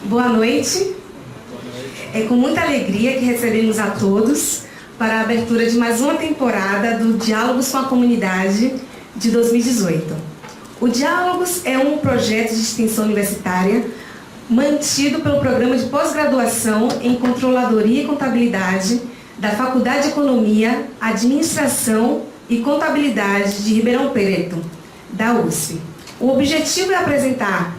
Boa noite. É com muita alegria que recebemos a todos para a abertura de mais uma temporada do Diálogos com a Comunidade de 2018. O Diálogos é um projeto de extensão universitária mantido pelo Programa de Pós-Graduação em Controladoria e Contabilidade da Faculdade de Economia, Administração e Contabilidade de Ribeirão Preto, da USP. O objetivo é apresentar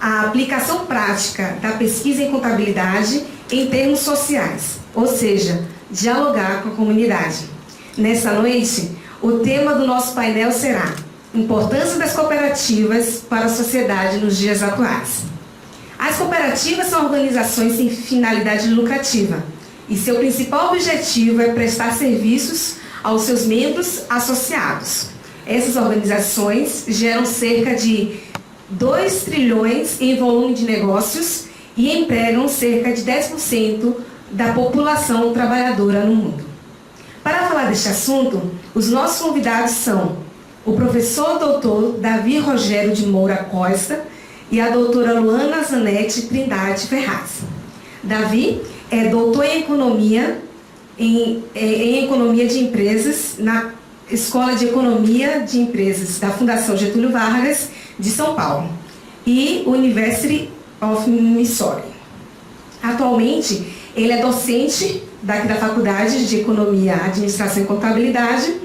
a aplicação prática da pesquisa em contabilidade em termos sociais, ou seja, dialogar com a comunidade. Nessa noite, o tema do nosso painel será Importância das cooperativas para a sociedade nos dias atuais. As cooperativas são organizações sem finalidade lucrativa e seu principal objetivo é prestar serviços aos seus membros associados. Essas organizações geram cerca de 2 trilhões em volume de negócios e empregam cerca de 10% da população trabalhadora no mundo. Para falar deste assunto, os nossos convidados são o professor doutor Davi Rogério de Moura Costa e a doutora Luana Zanetti Trindade Ferraz. Davi é doutor em Economia, em Economia de Empresas na Escola de Economia de Empresas da Fundação Getúlio Vargas de São Paulo e University of Missouri. Atualmente, ele é docente da Faculdade de Economia, Administração e Contabilidade,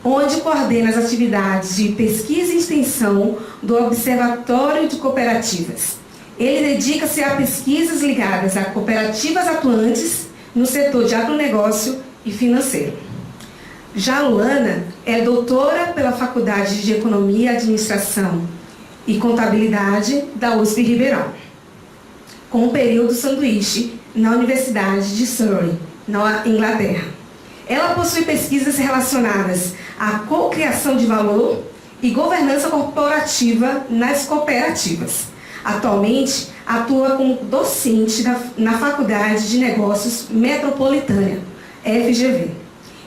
onde coordena as atividades de pesquisa e extensão do Observatório de Cooperativas. Ele dedica-se a pesquisas ligadas a cooperativas atuantes no setor de agronegócio e financeiro. Já a Luana é doutora pela Faculdade de Economia, Administração e Contabilidade da USP Ribeirão, com um período sanduíche na Universidade de Surrey, na Inglaterra. Ela possui pesquisas relacionadas à cocriação de valor e governança corporativa nas cooperativas. Atualmente, atua como docente na Faculdade de Negócios Metropolitana, FGV.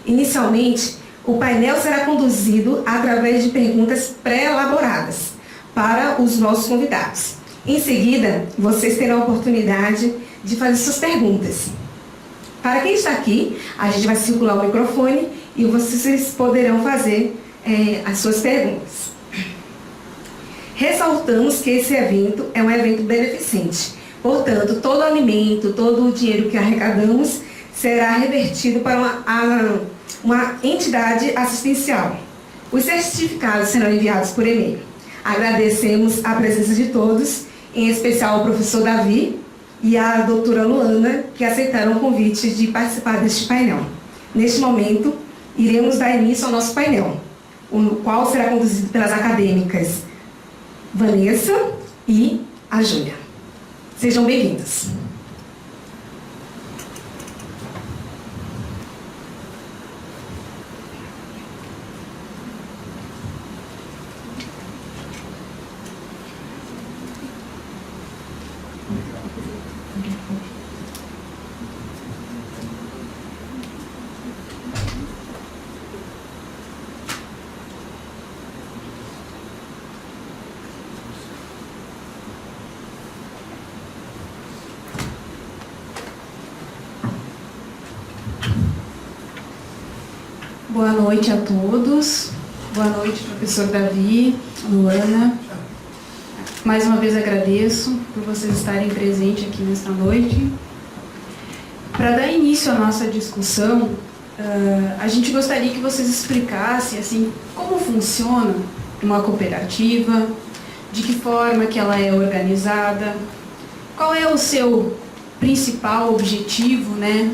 Inicialmente, o painel será conduzido através de perguntas pré-elaboradas para os nossos convidados. Em seguida, vocês terão a oportunidade de fazer suas perguntas. Para quem está aqui, a gente vai circular o microfone e vocês poderão fazer as suas perguntas. Ressaltamos que esse evento é um evento beneficente. Portanto, todo o alimento, todo o dinheiro que arrecadamos será revertido para uma entidade assistencial. Os certificados serão enviados por e-mail. Agradecemos a presença de todos, em especial ao professor Davi e à doutora Luana, que aceitaram o convite de participar deste painel. Neste momento, iremos dar início ao nosso painel, o qual será conduzido pelas acadêmicas Vanessa e a Júlia. Sejam bem-vindos. Boa noite a todos. Boa noite, professor Davi, Luana. Mais uma vez agradeço por vocês estarem presentes aqui nesta noite. Para dar início à nossa discussão, a gente gostaria que vocês explicassem assim, como funciona uma cooperativa, de que forma que ela é organizada, qual é o seu principal objetivo, né,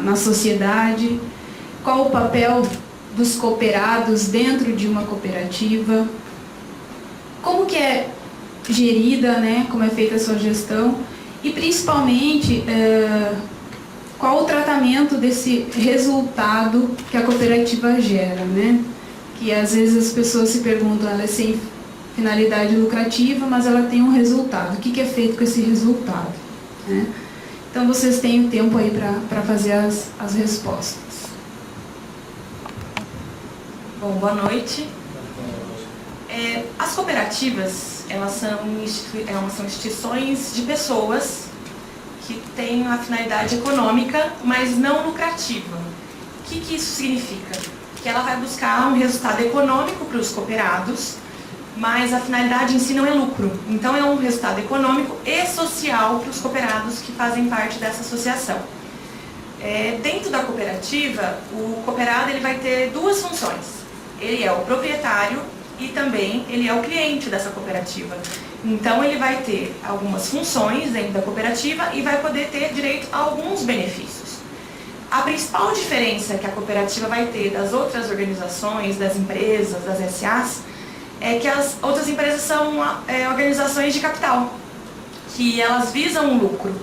na sociedade, qual o papel dos cooperados dentro de uma cooperativa, como que é gerida, né, como é feita a sua gestão e principalmente qual o tratamento desse resultado que a cooperativa gera, né? Que às vezes as pessoas se perguntam, ela é sem finalidade lucrativa, mas ela tem um resultado. O que é feito com esse resultado, né? Então vocês têm o tempo aí para fazer as respostas. Bom, boa noite. As cooperativas, elas são instituições de pessoas que têm a finalidade econômica, mas não lucrativa. O que isso significa? Que ela vai buscar um resultado econômico para os cooperados, mas a finalidade em si não é lucro. Então é um resultado econômico e social para os cooperados que fazem parte dessa associação. Dentro da cooperativa, o cooperado ele vai ter duas funções. Ele é o proprietário e também ele é o cliente dessa cooperativa. Então ele vai ter algumas funções dentro da cooperativa e vai poder ter direito a alguns benefícios. A principal diferença que a cooperativa vai ter das outras organizações, das empresas, das SAs, é que as outras empresas são organizações de capital, que elas visam o lucro.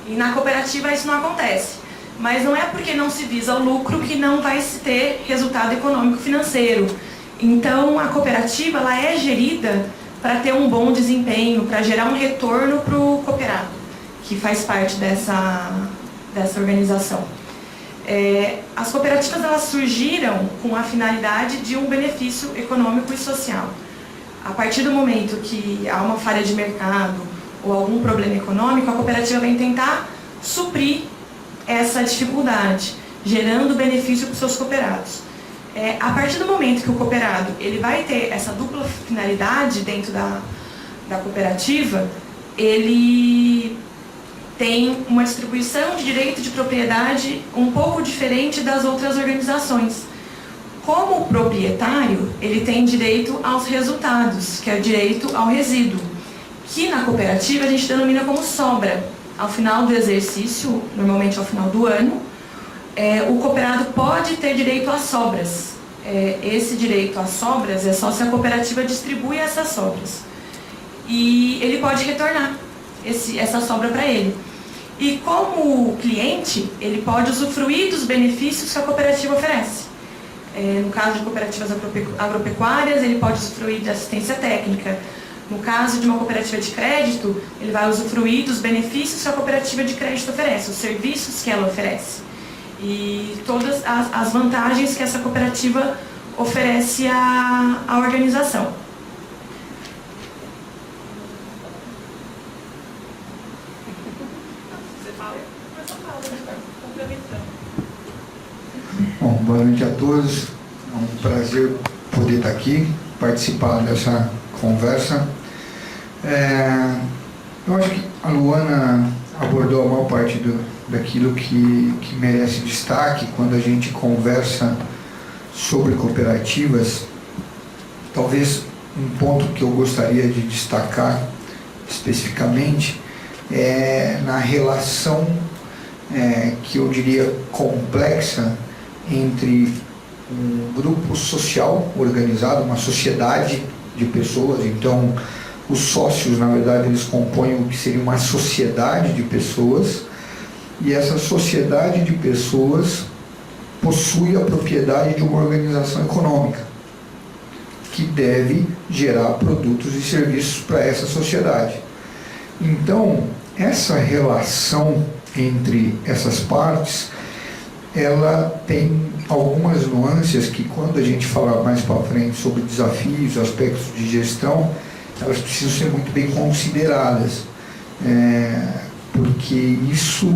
E na cooperativa isso não acontece. Mas não é porque não se visa o lucro que não vai se ter resultado econômico financeiro. Então a cooperativa ela é gerida para ter um bom desempenho, para gerar um retorno para o cooperado, que faz parte dessa organização. As cooperativas elas surgiram com a finalidade de um benefício econômico e social. A partir do momento que há uma falha de mercado ou algum problema econômico, a cooperativa vem tentar suprir essa dificuldade, gerando benefício para os seus cooperados. A partir do momento que o cooperado ele vai ter essa dupla finalidade dentro da cooperativa, ele tem uma distribuição de direito de propriedade um pouco diferente das outras organizações. Como proprietário, ele tem direito aos resultados, que é o direito ao resíduo, que na cooperativa a gente denomina como sobra. Ao final do exercício, normalmente ao final do ano, o cooperado pode ter direito às sobras. Esse direito às sobras é só se a cooperativa distribui essas sobras. E ele pode retornar essa sobra para ele. E como cliente, ele pode usufruir dos benefícios que a cooperativa oferece. No caso de cooperativas agropecuárias, ele pode usufruir de assistência técnica. No caso de uma cooperativa de crédito, ele vai usufruir dos benefícios que a cooperativa de crédito oferece, os serviços que ela oferece. E todas as vantagens que essa cooperativa oferece à organização. Bom, boa noite a todos. É um prazer poder estar aqui, participar dessa conversa. Eu acho que a Luana abordou a maior parte daquilo que merece destaque quando a gente conversa sobre cooperativas. Talvez um ponto que eu gostaria de destacar especificamente é na relação que eu diria complexa entre um grupo social organizado, uma sociedade de pessoas. Então os sócios, na verdade, eles compõem o que seria uma sociedade de pessoas, e essa sociedade de pessoas possui a propriedade de uma organização econômica que deve gerar produtos e serviços para essa sociedade. Então, essa relação entre essas partes, ela tem algumas nuances que, quando a gente falar mais para frente sobre desafios, aspectos de gestão, elas precisam ser muito bem consideradas, porque isso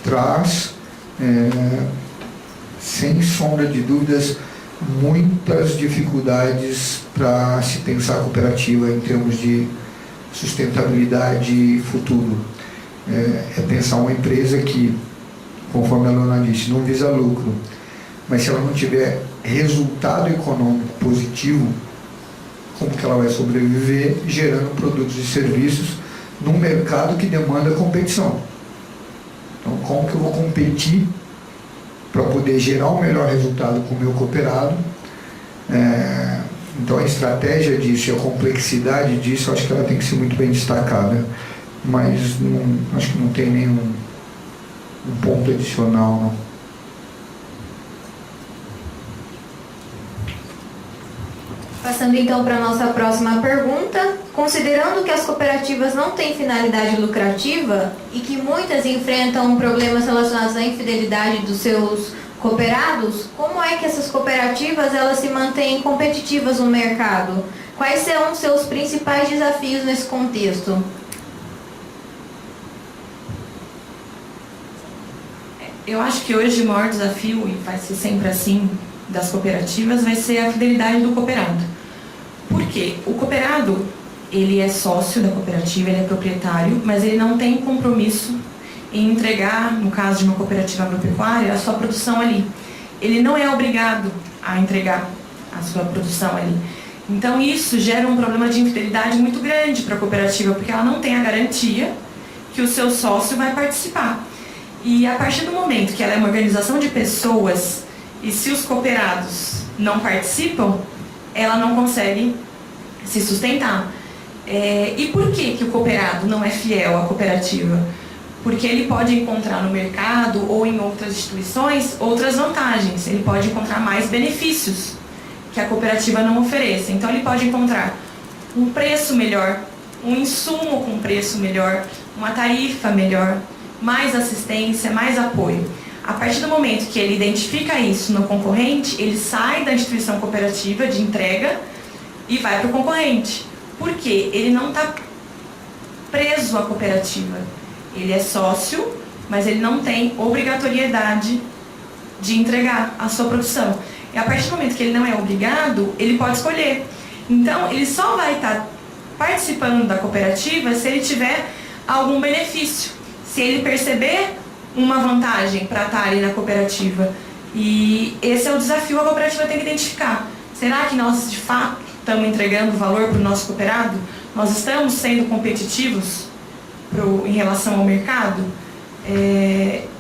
traz, sem sombra de dúvidas, muitas dificuldades para se pensar a cooperativa em termos de sustentabilidade futuro. É pensar uma empresa que, conforme a Luana disse, não visa lucro, mas se ela não tiver resultado econômico positivo, como que ela vai sobreviver gerando produtos e serviços num mercado que demanda competição? Então, como que eu vou competir para poder gerar um melhor resultado com o meu cooperado? Então, a estratégia disso e a complexidade disso, eu acho que ela tem que ser muito bem destacada, mas acho que não tem nenhum ponto adicional, não. Passando então para a nossa próxima pergunta, considerando que as cooperativas não têm finalidade lucrativa e que muitas enfrentam problemas relacionados à infidelidade dos seus cooperados, como é que essas cooperativas elas se mantêm competitivas no mercado? Quais serão os seus principais desafios nesse contexto? Eu acho que hoje o maior desafio, e vai ser sempre assim, das cooperativas, vai ser a fidelidade do cooperado. Por quê? O cooperado, ele é sócio da cooperativa, ele é proprietário, mas ele não tem compromisso em entregar, no caso de uma cooperativa agropecuária, a sua produção ali. Ele não é obrigado a entregar a sua produção ali. Então isso gera um problema de infidelidade muito grande para a cooperativa, porque ela não tem a garantia que o seu sócio vai participar. E a partir do momento que ela é uma organização de pessoas, e se os cooperados não participam, ela não consegue se sustentar. E por que o cooperado não é fiel à cooperativa? Porque ele pode encontrar no mercado ou em outras instituições outras vantagens, ele pode encontrar mais benefícios que a cooperativa não ofereça. Então ele pode encontrar um preço melhor, um insumo com preço melhor, uma tarifa melhor, mais assistência, mais apoio. A partir do momento que ele identifica isso no concorrente, ele sai da instituição cooperativa de entrega e vai para o concorrente. Por quê? Ele não está preso à cooperativa. Ele é sócio, mas ele não tem obrigatoriedade de entregar a sua produção. E a partir do momento que ele não é obrigado, ele pode escolher. Então, ele só vai estar participando da cooperativa se ele tiver algum benefício. Se ele perceber uma vantagem para estar ali na cooperativa. E esse é o desafio que a cooperativa tem que identificar. Será que nós, de fato, estamos entregando valor para o nosso cooperado? Nós estamos sendo competitivos em relação ao mercado?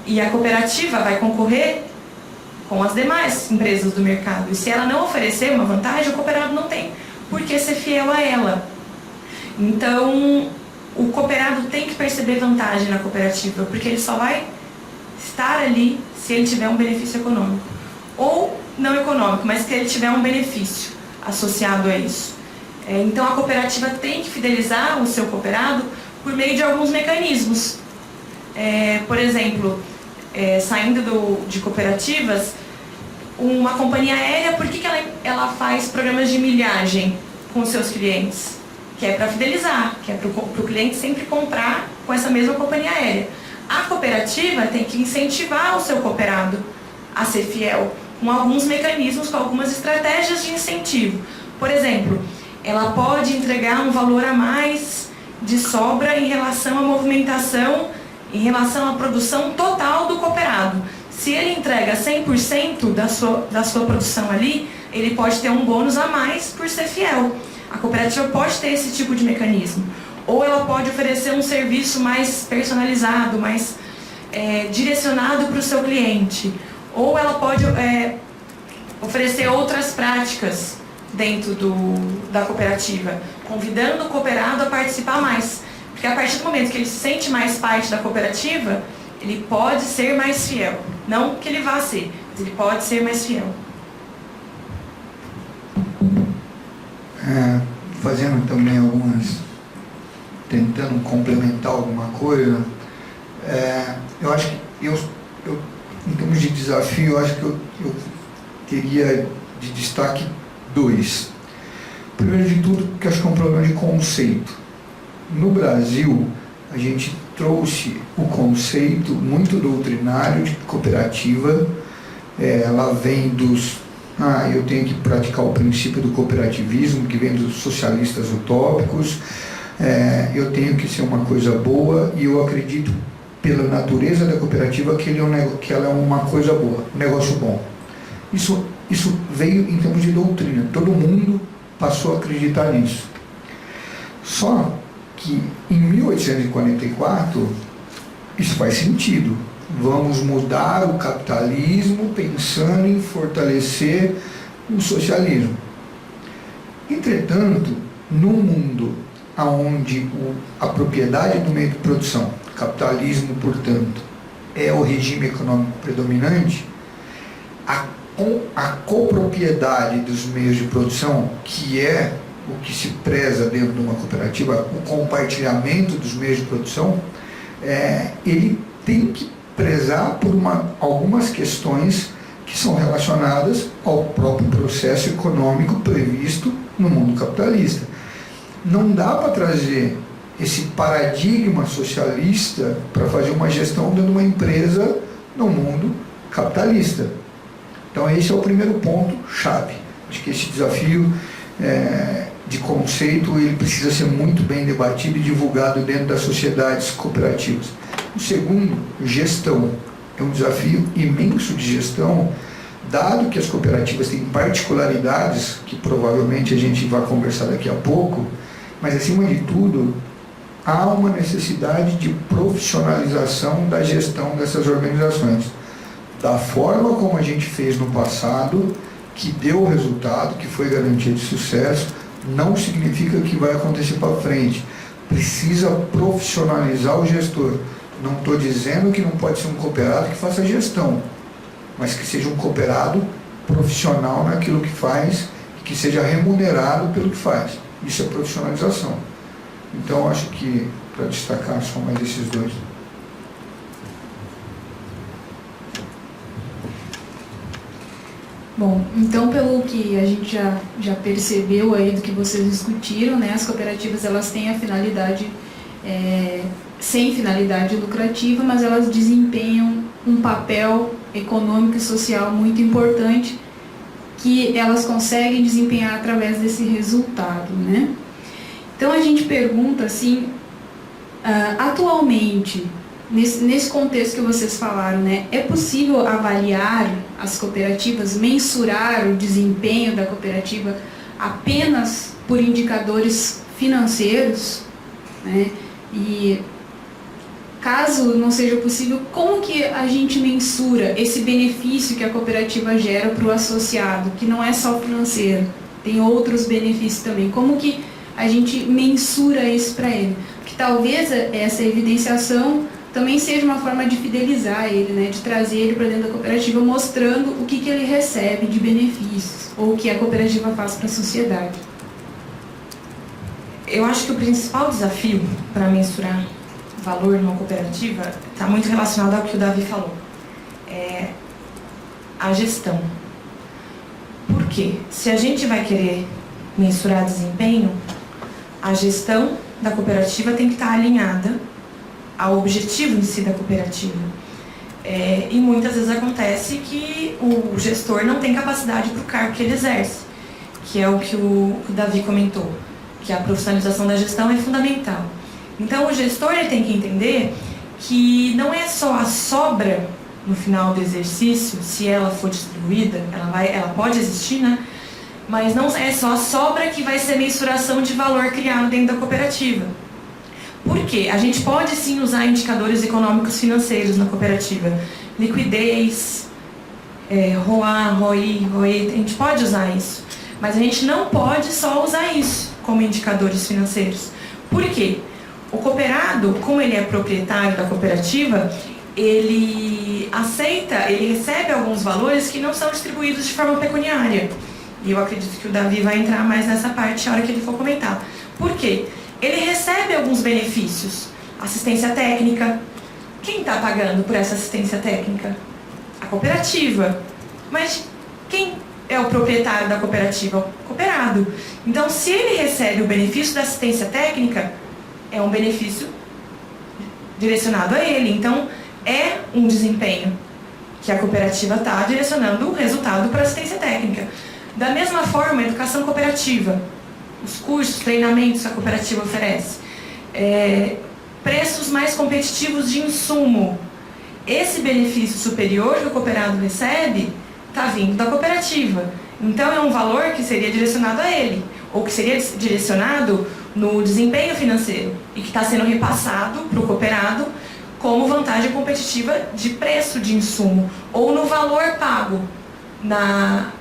E a cooperativa vai concorrer com as demais empresas do mercado. E se ela não oferecer uma vantagem, o cooperado não tem por que ser fiel a ela. Então, o cooperado tem que perceber vantagem na cooperativa, porque ele só vai estar ali se ele tiver um benefício econômico. Ou não econômico, mas se ele tiver um benefício associado a isso. Então, a cooperativa tem que fidelizar o seu cooperado por meio de alguns mecanismos. Por exemplo, saindo de cooperativas, uma companhia aérea, por que ela faz programas de milhagem com seus clientes? Que é para fidelizar, que é para o cliente sempre comprar com essa mesma companhia aérea. A cooperativa tem que incentivar o seu cooperado a ser fiel, com alguns mecanismos, com algumas estratégias de incentivo. Por exemplo, ela pode entregar um valor a mais de sobra em relação à movimentação, em relação à produção total do cooperado. Se ele entrega 100% da sua produção ali, ele pode ter um bônus a mais por ser fiel. A cooperativa pode ter esse tipo de mecanismo. Ou ela pode oferecer um serviço mais personalizado, mais direcionado para o seu cliente. Ou ela pode oferecer outras práticas dentro da cooperativa, convidando o cooperado a participar mais. Porque a partir do momento que ele se sente mais parte da cooperativa, ele pode ser mais fiel. Não que ele vá ser, mas ele pode ser mais fiel. Fazendo também tentando complementar alguma coisa, eu acho que em termos de desafio, eu acho que eu teria de destaque 2. Primeiro de tudo, que acho que é um problema de conceito. No Brasil, a gente trouxe o conceito muito doutrinário de cooperativa. Ela vem eu tenho que praticar o princípio do cooperativismo, que vem dos socialistas utópicos. Eu tenho que ser uma coisa boa, e eu acredito, pela natureza da cooperativa, que ela é uma coisa boa, um negócio bom. Isso veio em termos de doutrina, todo mundo passou a acreditar nisso. Só que em 1844 isso faz sentido. Vamos mudar o capitalismo pensando em fortalecer o socialismo. Entretanto, num mundo onde a propriedade do meio de produção, capitalismo, portanto, é o regime econômico predominante, a copropriedade dos meios de produção, que é o que se preza dentro de uma cooperativa, o compartilhamento dos meios de produção, ele tem que prezar por algumas questões que são relacionadas ao próprio processo econômico previsto no mundo capitalista. Não dá para trazer esse paradigma socialista para fazer uma gestão dentro de uma empresa no mundo capitalista. Então esse é o primeiro ponto chave. Acho que esse desafio de conceito ele precisa ser muito bem debatido e divulgado dentro das sociedades cooperativas. O segundo, gestão. É um desafio imenso de gestão, dado que as cooperativas têm particularidades, que provavelmente a gente vai conversar daqui a pouco, mas acima de tudo, há uma necessidade de profissionalização da gestão dessas organizações. Da forma como a gente fez no passado, que deu resultado, que foi garantia de sucesso, não significa que vai acontecer para frente. Precisa profissionalizar o gestor. Não estou dizendo que não pode ser um cooperado que faça gestão, mas que seja um cooperado profissional naquilo que faz, que seja remunerado pelo que faz. Isso é profissionalização. Então, acho que, para destacar, só mais esses dois. Bom, então pelo que a gente já percebeu aí do que vocês discutiram, né, as cooperativas elas têm a finalidade, sem finalidade lucrativa, mas elas desempenham um papel econômico e social muito importante que elas conseguem desempenhar através desse resultado, né? Então a gente pergunta assim, atualmente, nesse contexto que vocês falaram, né, é possível avaliar as cooperativas, mensurar o desempenho da cooperativa apenas por indicadores financeiros, né? E caso não seja possível, como que a gente mensura esse benefício que a cooperativa gera para o associado, que não é só financeiro, tem outros benefícios também? Como que a gente mensura isso para ele? Porque talvez essa evidenciação também seja uma forma de fidelizar ele, né, de trazer ele para dentro da cooperativa, mostrando o que ele recebe de benefícios, ou o que a cooperativa faz para a sociedade. Eu acho que o principal desafio para mensurar valor numa cooperativa está muito relacionado ao que o Davi falou. É a gestão. Por quê? Se a gente vai querer mensurar desempenho, a gestão da cooperativa tem que estar alinhada ao objetivo em si da cooperativa. E muitas vezes acontece que o gestor não tem capacidade para o cargo que ele exerce, que é o que o Davi comentou, que a profissionalização da gestão é fundamental. Então o gestor ele tem que entender que não é só a sobra no final do exercício, se ela for distribuída, ela pode existir, né? Mas não é só a sobra que vai ser mensuração de valor criado dentro da cooperativa. Por quê? A gente pode sim usar indicadores econômicos financeiros na cooperativa. Liquidez, ROA, ROI, a gente pode usar isso. Mas a gente não pode só usar isso como indicadores financeiros. Por quê? O cooperado, como ele é proprietário da cooperativa, ele recebe alguns valores que não são distribuídos de forma pecuniária. E eu acredito que o Davi vai entrar mais nessa parte na hora que ele for comentar. Por quê? Ele recebe alguns benefícios. Assistência técnica. Quem está pagando por essa assistência técnica? A cooperativa. Mas quem é o proprietário da cooperativa? O cooperado. Então, se ele recebe o benefício da assistência técnica, é um benefício direcionado a ele. Então, é um desempenho que a cooperativa está direcionando o resultado para a assistência técnica. Da mesma forma, a educação cooperativa, os cursos, treinamentos que a cooperativa oferece, preços mais competitivos de insumo. Esse benefício superior que o cooperado recebe está vindo da cooperativa. Então, é um valor que seria direcionado a ele, ou que seria direcionado no desempenho financeiro e que está sendo repassado para o cooperado como vantagem competitiva de preço de insumo ou no valor pago na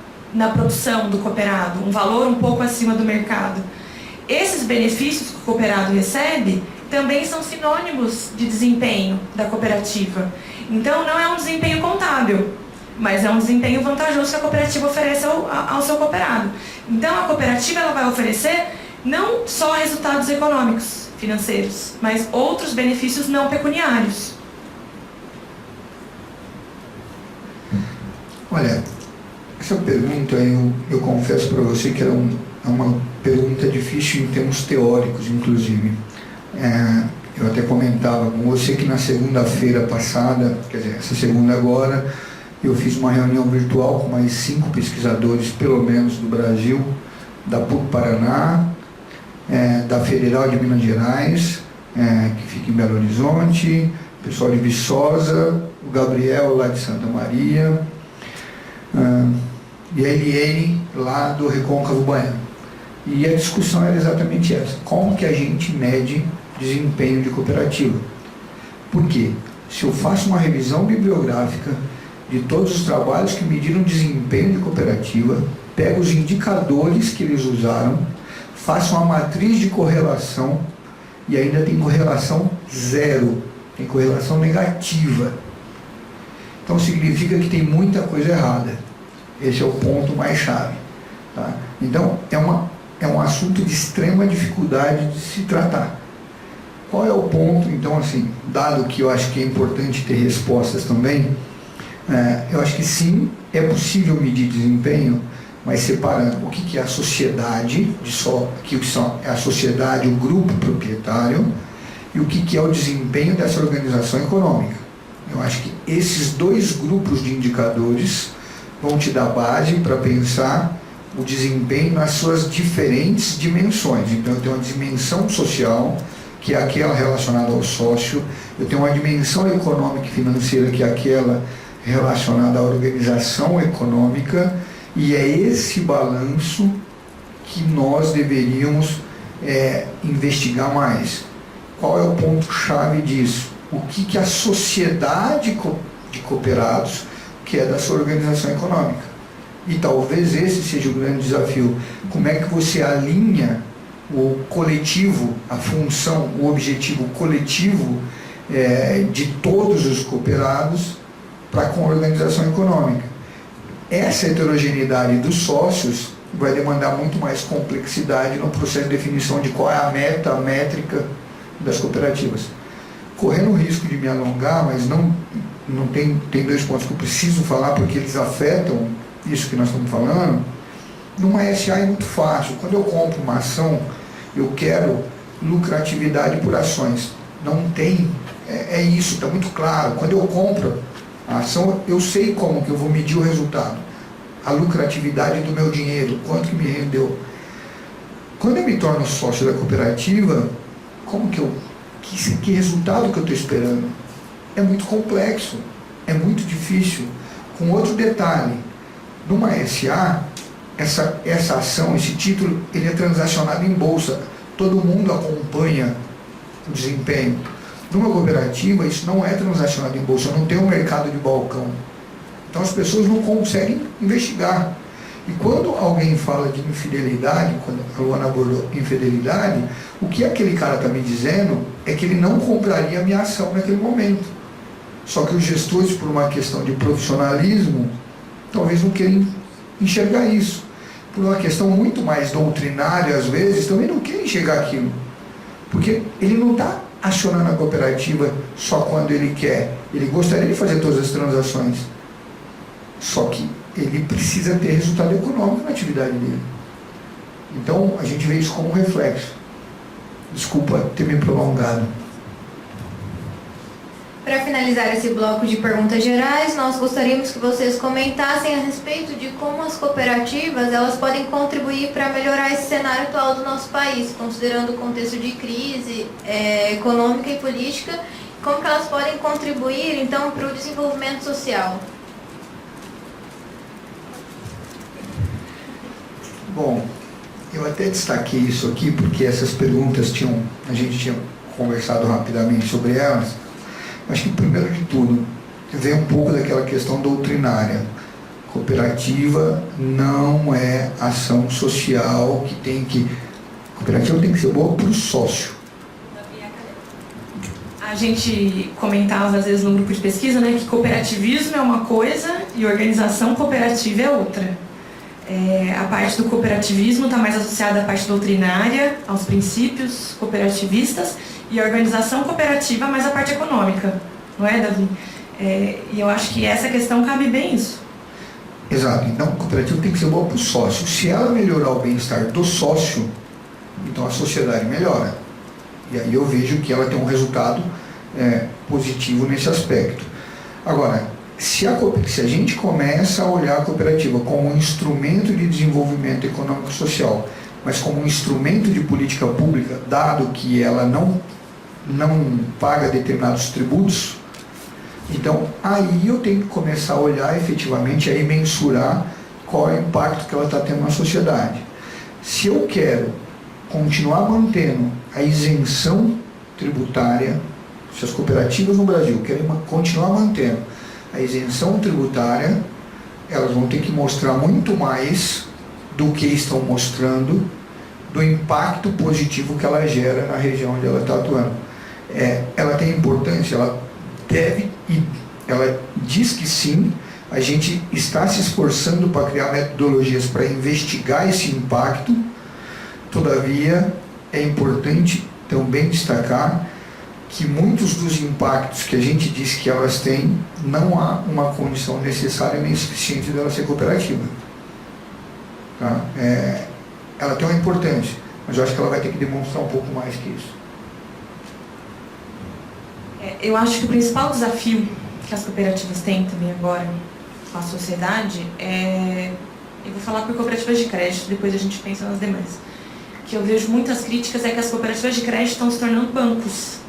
produção do cooperado, um valor um pouco acima do mercado. Esses benefícios que o cooperado recebe também são sinônimos de desempenho da cooperativa. Então, não é um desempenho contábil, mas é um desempenho vantajoso que a cooperativa oferece ao seu cooperado. Então, a cooperativa ela vai oferecer não só resultados econômicos, financeiros, mas outros benefícios não pecuniários. Olha, essa pergunta eu confesso para você que era uma pergunta difícil em termos teóricos, inclusive. Eu até comentava com você que na segunda-feira passada, quer dizer, essa segunda agora, eu fiz uma reunião virtual com mais 5 pesquisadores, pelo menos, do Brasil, da PUC Paraná, da Federal de Minas Gerais, que fica em Belo Horizonte, o pessoal de Viçosa, o Gabriel lá de Santa Maria, e a Eliane lá do Recôncavo Baiano. E a discussão era exatamente essa: como que a gente mede desempenho de cooperativa? Por quê? Se eu faço uma revisão bibliográfica de todos os trabalhos que mediram desempenho de cooperativa, pego os indicadores que eles usaram, faço uma matriz de correlação e ainda tem correlação zero, tem correlação negativa. Então significa que tem muita coisa errada. Esse é o ponto mais chave. Tá? Então é um assunto de extrema dificuldade de se tratar. Qual é o ponto? Então, assim, dado que eu acho que é importante ter respostas também, eu acho que sim, é possível medir desempenho, mas separando o que é a sociedade, é a sociedade, o grupo proprietário, e o que é o desempenho dessa organização econômica. Eu acho que esses 2 grupos de indicadores vão te dar base para pensar o desempenho nas suas diferentes dimensões. Então, eu tenho uma dimensão social, que é aquela relacionada ao sócio, eu tenho uma dimensão econômica e financeira, que é aquela relacionada à organização econômica, e é esse balanço que nós deveríamos investigar mais. Qual é o ponto-chave disso? O que a sociedade de cooperados quer da sua organização econômica? E talvez esse seja o grande desafio. Como é que você alinha o coletivo, a função, o objetivo coletivo de todos os cooperados para com a organização econômica? Essa heterogeneidade dos sócios vai demandar muito mais complexidade no processo de definição de qual é a meta, a métrica das cooperativas. Correndo o risco de me alongar, mas não tem 2 pontos que eu preciso falar porque eles afetam isso que nós estamos falando. Numa SA é muito fácil. Quando eu compro uma ação, eu quero lucratividade por ações. Não tem, isso, está muito claro. Quando eu compro a ação, eu sei como que eu vou medir o resultado, a lucratividade do meu dinheiro, quanto que me rendeu. Quando eu me torno sócio da cooperativa, que resultado que eu estou esperando? É muito complexo, é muito difícil. Com outro detalhe, numa SA, essa ação, esse título, ele é transacionado em bolsa. Todo mundo acompanha o desempenho. Numa cooperativa, isso não é transacionado em bolsa, não tem um mercado de balcão. Então as pessoas não conseguem investigar. E quando alguém fala de infidelidade, quando a Luana abordou infidelidade, o que aquele cara está me dizendo é que ele não compraria a minha ação naquele momento. Só que os gestores, por uma questão de profissionalismo, talvez não queiram enxergar isso. Por uma questão muito mais doutrinária, às vezes, também não querem enxergar aquilo. Porque ele não está acionando a cooperativa só quando ele quer. Ele gostaria de fazer todas as transações. Só que ele precisa ter resultado econômico na atividade dele. Então, a gente vê isso como um reflexo. Desculpa ter me prolongado. Para finalizar esse bloco de perguntas gerais, nós gostaríamos que vocês comentassem a respeito de como as cooperativas elas podem contribuir para melhorar esse cenário atual do nosso país, considerando o contexto de crise econômica e política, como que elas podem contribuir, então, para o desenvolvimento social. Bom, eu até destaquei isso aqui porque essas perguntas a gente tinha conversado rapidamente sobre elas. Acho que, primeiro de tudo, vem um pouco daquela questão doutrinária. Cooperativa não é ação social cooperativa tem que ser boa para o sócio. A gente comentava, às vezes, no grupo de pesquisa, né, que cooperativismo é uma coisa e organização cooperativa é outra. A parte do cooperativismo está mais associada à parte doutrinária, aos princípios cooperativistas, e a organização cooperativa mais à parte econômica, não é, Davi? E eu acho que essa questão cabe bem isso. Exato. Então, a cooperativa tem que ser boa para o sócio. Se ela melhorar o bem-estar do sócio, então a sociedade melhora. E aí eu vejo que ela tem um resultado positivo nesse aspecto. Agora, se a gente começa a olhar a cooperativa como um instrumento de desenvolvimento econômico e social, mas como um instrumento de política pública, dado que ela não paga determinados tributos, então aí eu tenho que começar a olhar efetivamente e mensurar qual é o impacto que ela está tendo na sociedade. Se eu quero continuar mantendo a isenção tributária, se as cooperativas no Brasil querem continuar mantendo a isenção tributária, elas vão ter que mostrar muito mais do que estão mostrando do impacto positivo que ela gera na região onde ela está atuando. Ela tem importância, ela deve, e ela diz que sim, a gente está se esforçando para criar metodologias para investigar esse impacto. Todavia, é importante também destacar que muitos dos impactos que a gente diz que elas têm, não há uma condição necessária nem suficiente dela ser cooperativa. Tá? Ela tem uma importância, mas eu acho que ela vai ter que demonstrar um pouco mais que isso. Eu acho que o principal desafio que as cooperativas têm também agora com a sociedade eu vou falar por cooperativas de crédito, depois a gente pensa nas demais. Que eu vejo muitas críticas é que as cooperativas de crédito estão se tornando bancos.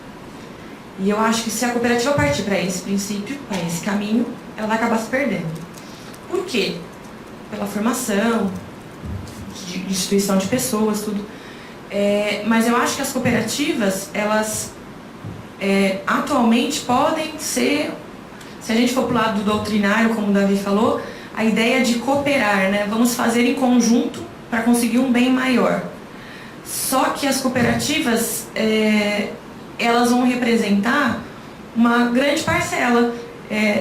E eu acho que se a cooperativa partir para esse princípio, para esse caminho, ela vai acabar se perdendo. Por quê? Pela formação, de instituição de pessoas, tudo. Mas eu acho que as cooperativas, elas atualmente podem ser, se a gente for para o lado do doutrinário, como o Davi falou, a ideia de cooperar, né? Vamos fazer em conjunto para conseguir um bem maior. Só que as cooperativas, elas vão representar uma grande parcela.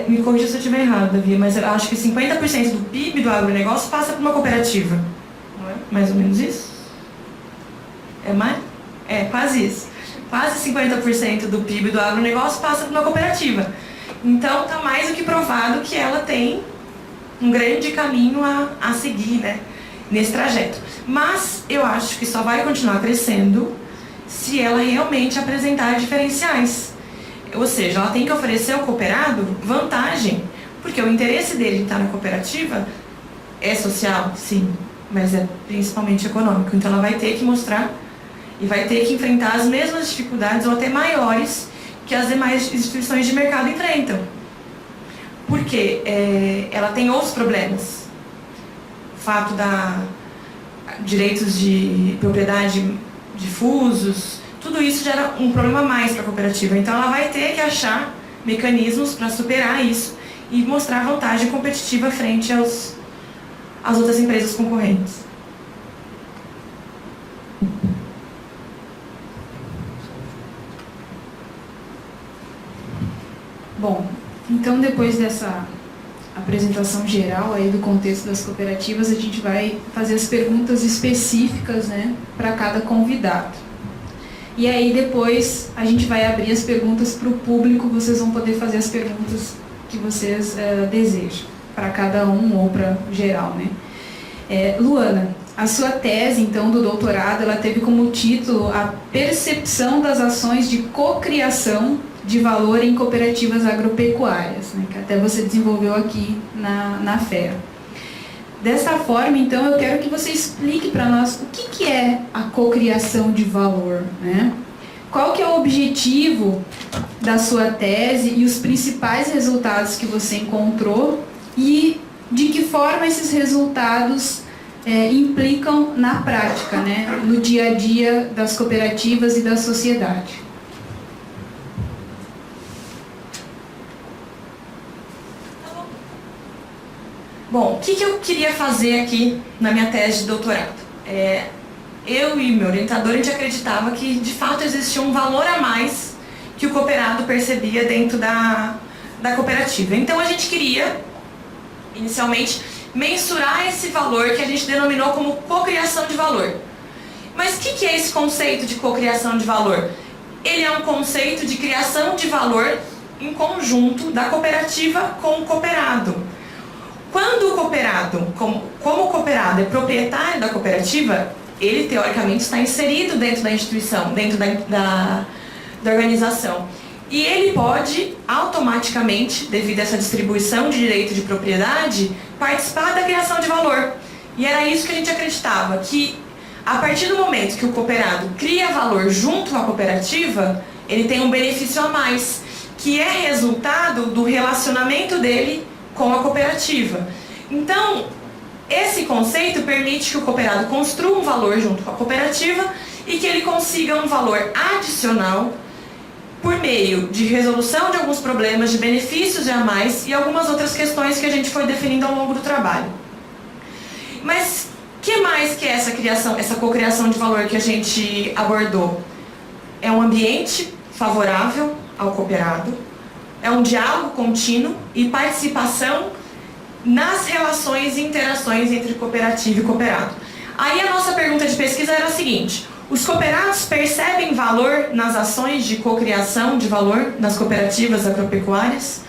Me corrija se eu estiver errado, Davi, mas eu acho que 50% do PIB do agronegócio passa por uma cooperativa. Não é mais ou menos isso? É mais? Quase isso. Quase 50% do PIB do agronegócio passa por uma cooperativa. Então, está mais do que provado que ela tem um grande caminho a seguir, né, nesse trajeto. Mas eu acho que só vai continuar crescendo se ela realmente apresentar diferenciais. Ou seja, ela tem que oferecer ao cooperado vantagem, porque o interesse dele em estar na cooperativa é social, sim, mas é principalmente econômico. Então ela vai ter que mostrar e vai ter que enfrentar as mesmas dificuldades ou até maiores que as demais instituições de mercado enfrentam. Porque ela tem outros problemas. O fato da direitos de propriedade difusos, tudo isso gera um problema a mais para a cooperativa. Então ela vai ter que achar mecanismos para superar isso e mostrar vantagem competitiva frente às outras empresas concorrentes. Bom, então depois dessa apresentação geral aí do contexto das cooperativas, a gente vai fazer as perguntas específicas, né, para cada convidado. E aí depois a gente vai abrir as perguntas para o público, vocês vão poder fazer as perguntas que vocês desejam, para cada um ou para geral, né. Luana, a sua tese, então, do doutorado, ela teve como título a percepção das ações de cocriação de valor em cooperativas agropecuárias, né, que até você desenvolveu aqui na FEA. Dessa forma, então, eu quero que você explique para nós o que é a cocriação de valor, né? Qual que é o objetivo da sua tese e os principais resultados que você encontrou e de que forma esses resultados implicam na prática, né, no dia a dia das cooperativas e da sociedade. Bom, o que eu queria fazer aqui na minha tese de doutorado? Eu e meu orientador, a gente acreditava que de fato existia um valor a mais que o cooperado percebia dentro da cooperativa. Então a gente queria, inicialmente, mensurar esse valor que a gente denominou como cocriação de valor. Mas o que é esse conceito de cocriação de valor? Ele é um conceito de criação de valor em conjunto da cooperativa com o cooperado. Quando o cooperado, como o cooperado é proprietário da cooperativa, ele teoricamente está inserido dentro da instituição, dentro da organização. E ele pode automaticamente, devido a essa distribuição de direito de propriedade, participar da criação de valor. E era isso que a gente acreditava, que a partir do momento que o cooperado cria valor junto à cooperativa, ele tem um benefício a mais, que é resultado do relacionamento dele com a cooperativa. Então, esse conceito permite que o cooperado construa um valor junto com a cooperativa e que ele consiga um valor adicional por meio de resolução de alguns problemas, de benefícios a mais e algumas outras questões que a gente foi definindo ao longo do trabalho. Mas que mais que essa criação, essa cocriação de valor que a gente abordou? É um ambiente favorável ao cooperado, é um diálogo contínuo e participação nas relações e interações entre cooperativa e cooperado. Aí a nossa pergunta de pesquisa era a seguinte: os cooperados percebem valor nas ações de cocriação de valor nas cooperativas agropecuárias?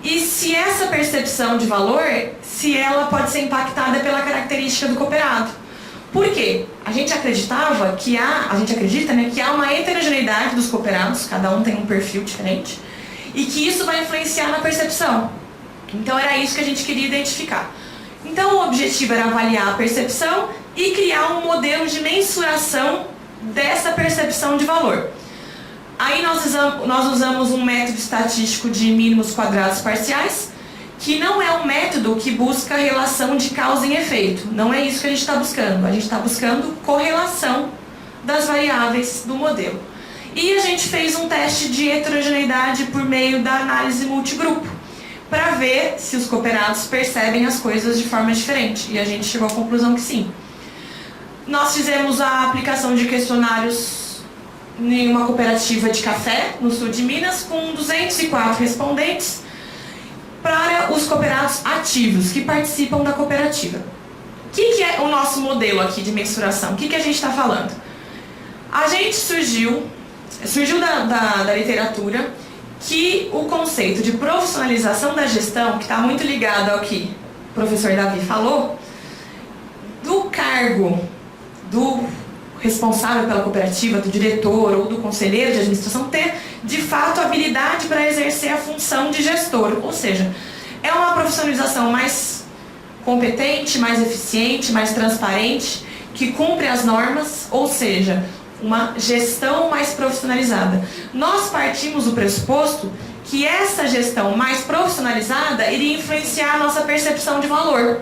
E se essa percepção de valor, se ela pode ser impactada pela característica do cooperado? Por quê? A gente acredita, né, que há uma heterogeneidade dos cooperados, cada um tem um perfil diferente, e que isso vai influenciar na percepção. Então era isso que a gente queria identificar. Então o objetivo era avaliar a percepção e criar um modelo de mensuração dessa percepção de valor. Aí nós usamos um método estatístico de mínimos quadrados parciais, que não é um método que busca relação de causa em efeito. Não é isso que a gente está buscando. A gente está buscando correlação das variáveis do modelo. E a gente fez um teste de heterogeneidade por meio da análise multigrupo, para ver se os cooperados percebem as coisas de forma diferente. E a gente chegou à conclusão que sim. Nós fizemos a aplicação de questionários em uma cooperativa de café, no sul de Minas, com 204 respondentes, para os cooperados ativos, que participam da cooperativa. O que é o nosso modelo aqui de mensuração? O que a gente está falando? A gente surgiu da literatura que o conceito de profissionalização da gestão, que está muito ligado ao que o professor Davi falou, do cargo do responsável pela cooperativa, do diretor ou do conselheiro de administração, ter de fato habilidade para exercer a função de gestor. Ou seja, é uma profissionalização mais competente, mais eficiente, mais transparente, que cumpre as normas, ou seja, uma gestão mais profissionalizada. Nós partimos do pressuposto que essa gestão mais profissionalizada iria influenciar a nossa percepção de valor.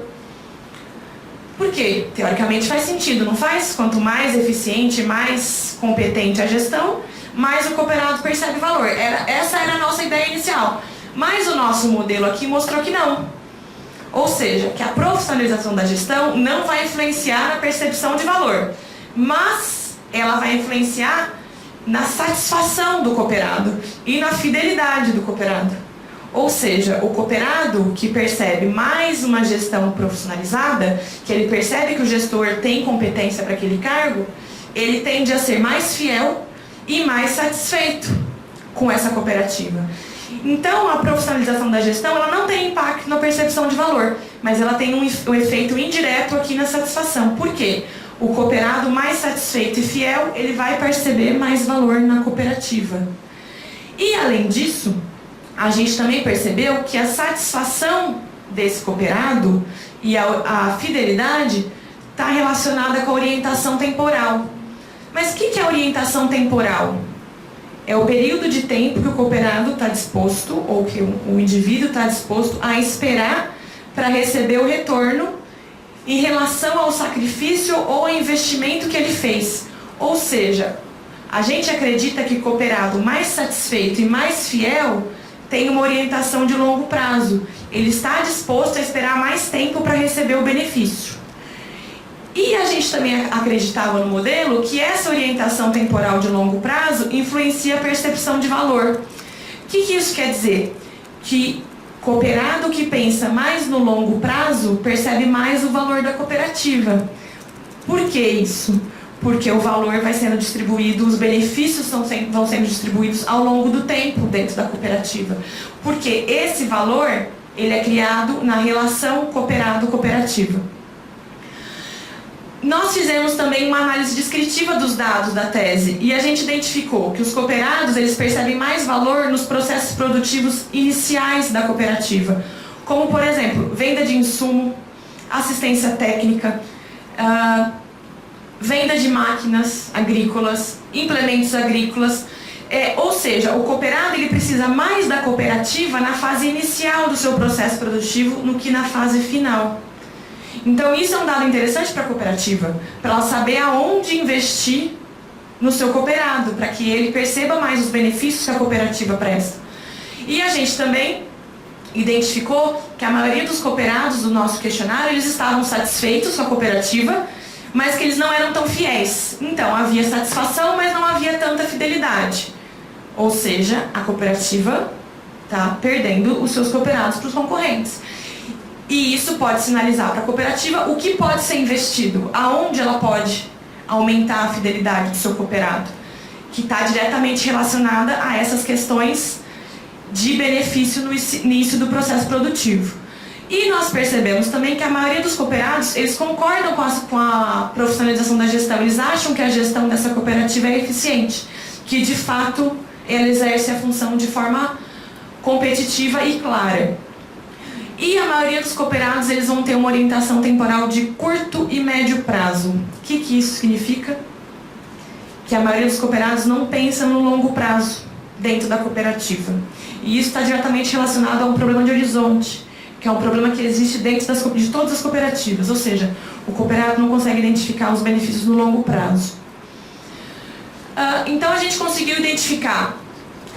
Por quê? Teoricamente faz sentido, não faz? Quanto mais eficiente, mais competente a gestão, mais o cooperado percebe valor. Essa era a nossa ideia inicial. Mas o nosso modelo aqui mostrou que não. Ou seja, que a profissionalização da gestão não vai influenciar na percepção de valor, mas ela vai influenciar na satisfação do cooperado e na fidelidade do cooperado. Ou seja, o cooperado que percebe mais uma gestão profissionalizada, que ele percebe que o gestor tem competência para aquele cargo, ele tende a ser mais fiel e mais satisfeito com essa cooperativa. Então, a profissionalização da gestão, ela não tem impacto na percepção de valor, mas ela tem um efeito indireto aqui na satisfação. Por quê? O cooperado mais satisfeito e fiel, ele vai perceber mais valor na cooperativa. E, além disso, a gente também percebeu que a satisfação desse cooperado e a fidelidade está relacionada com a orientação temporal. Mas o que é orientação temporal? É o período de tempo que o cooperado está disposto, ou que o indivíduo está disposto a esperar para receber o retorno em relação ao sacrifício ou ao investimento que ele fez. Ou seja, a gente acredita que cooperado mais satisfeito e mais fiel tem uma orientação de longo prazo. Ele está disposto a esperar mais tempo para receber o benefício. E a gente também acreditava no modelo que essa orientação temporal de longo prazo influencia a percepção de valor. O que isso quer dizer? Que cooperado que pensa mais no longo prazo percebe mais o valor da cooperativa. Por que isso? Porque o valor vai sendo distribuído, os benefícios vão sendo distribuídos ao longo do tempo dentro da cooperativa. Porque esse valor ele é criado na relação cooperado-cooperativa. Nós fizemos também uma análise descritiva dos dados da tese e a gente identificou que os cooperados eles percebem mais valor nos processos produtivos iniciais da cooperativa, como, por exemplo, venda de insumo, assistência técnica, venda de máquinas agrícolas, implementos agrícolas. Ou seja, o cooperado ele precisa mais da cooperativa na fase inicial do seu processo produtivo do que na fase final. Então isso é um dado interessante para a cooperativa, para ela saber aonde investir no seu cooperado, para que ele perceba mais os benefícios que a cooperativa presta. E a gente também identificou que a maioria dos cooperados do nosso questionário, eles estavam satisfeitos com a cooperativa, mas que eles não eram tão fiéis. Então havia satisfação, mas não havia tanta fidelidade. Ou seja, a cooperativa está perdendo os seus cooperados para os concorrentes. E isso pode sinalizar para a cooperativa o que pode ser investido, aonde ela pode aumentar a fidelidade do seu cooperado, que está diretamente relacionada a essas questões de benefício no início do processo produtivo. E nós percebemos também que a maioria dos cooperados, eles concordam com a profissionalização da gestão, eles acham que a gestão dessa cooperativa é eficiente, que de fato ela exerce a função de forma competitiva e clara. E a maioria dos cooperados eles vão ter uma orientação temporal de curto e médio prazo. O que isso significa? Que a maioria dos cooperados não pensa no longo prazo dentro da cooperativa. E isso está diretamente relacionado a um problema de horizonte, que é um problema que existe dentro de todas as cooperativas. Ou seja, o cooperado não consegue identificar os benefícios no longo prazo. Então a gente conseguiu identificar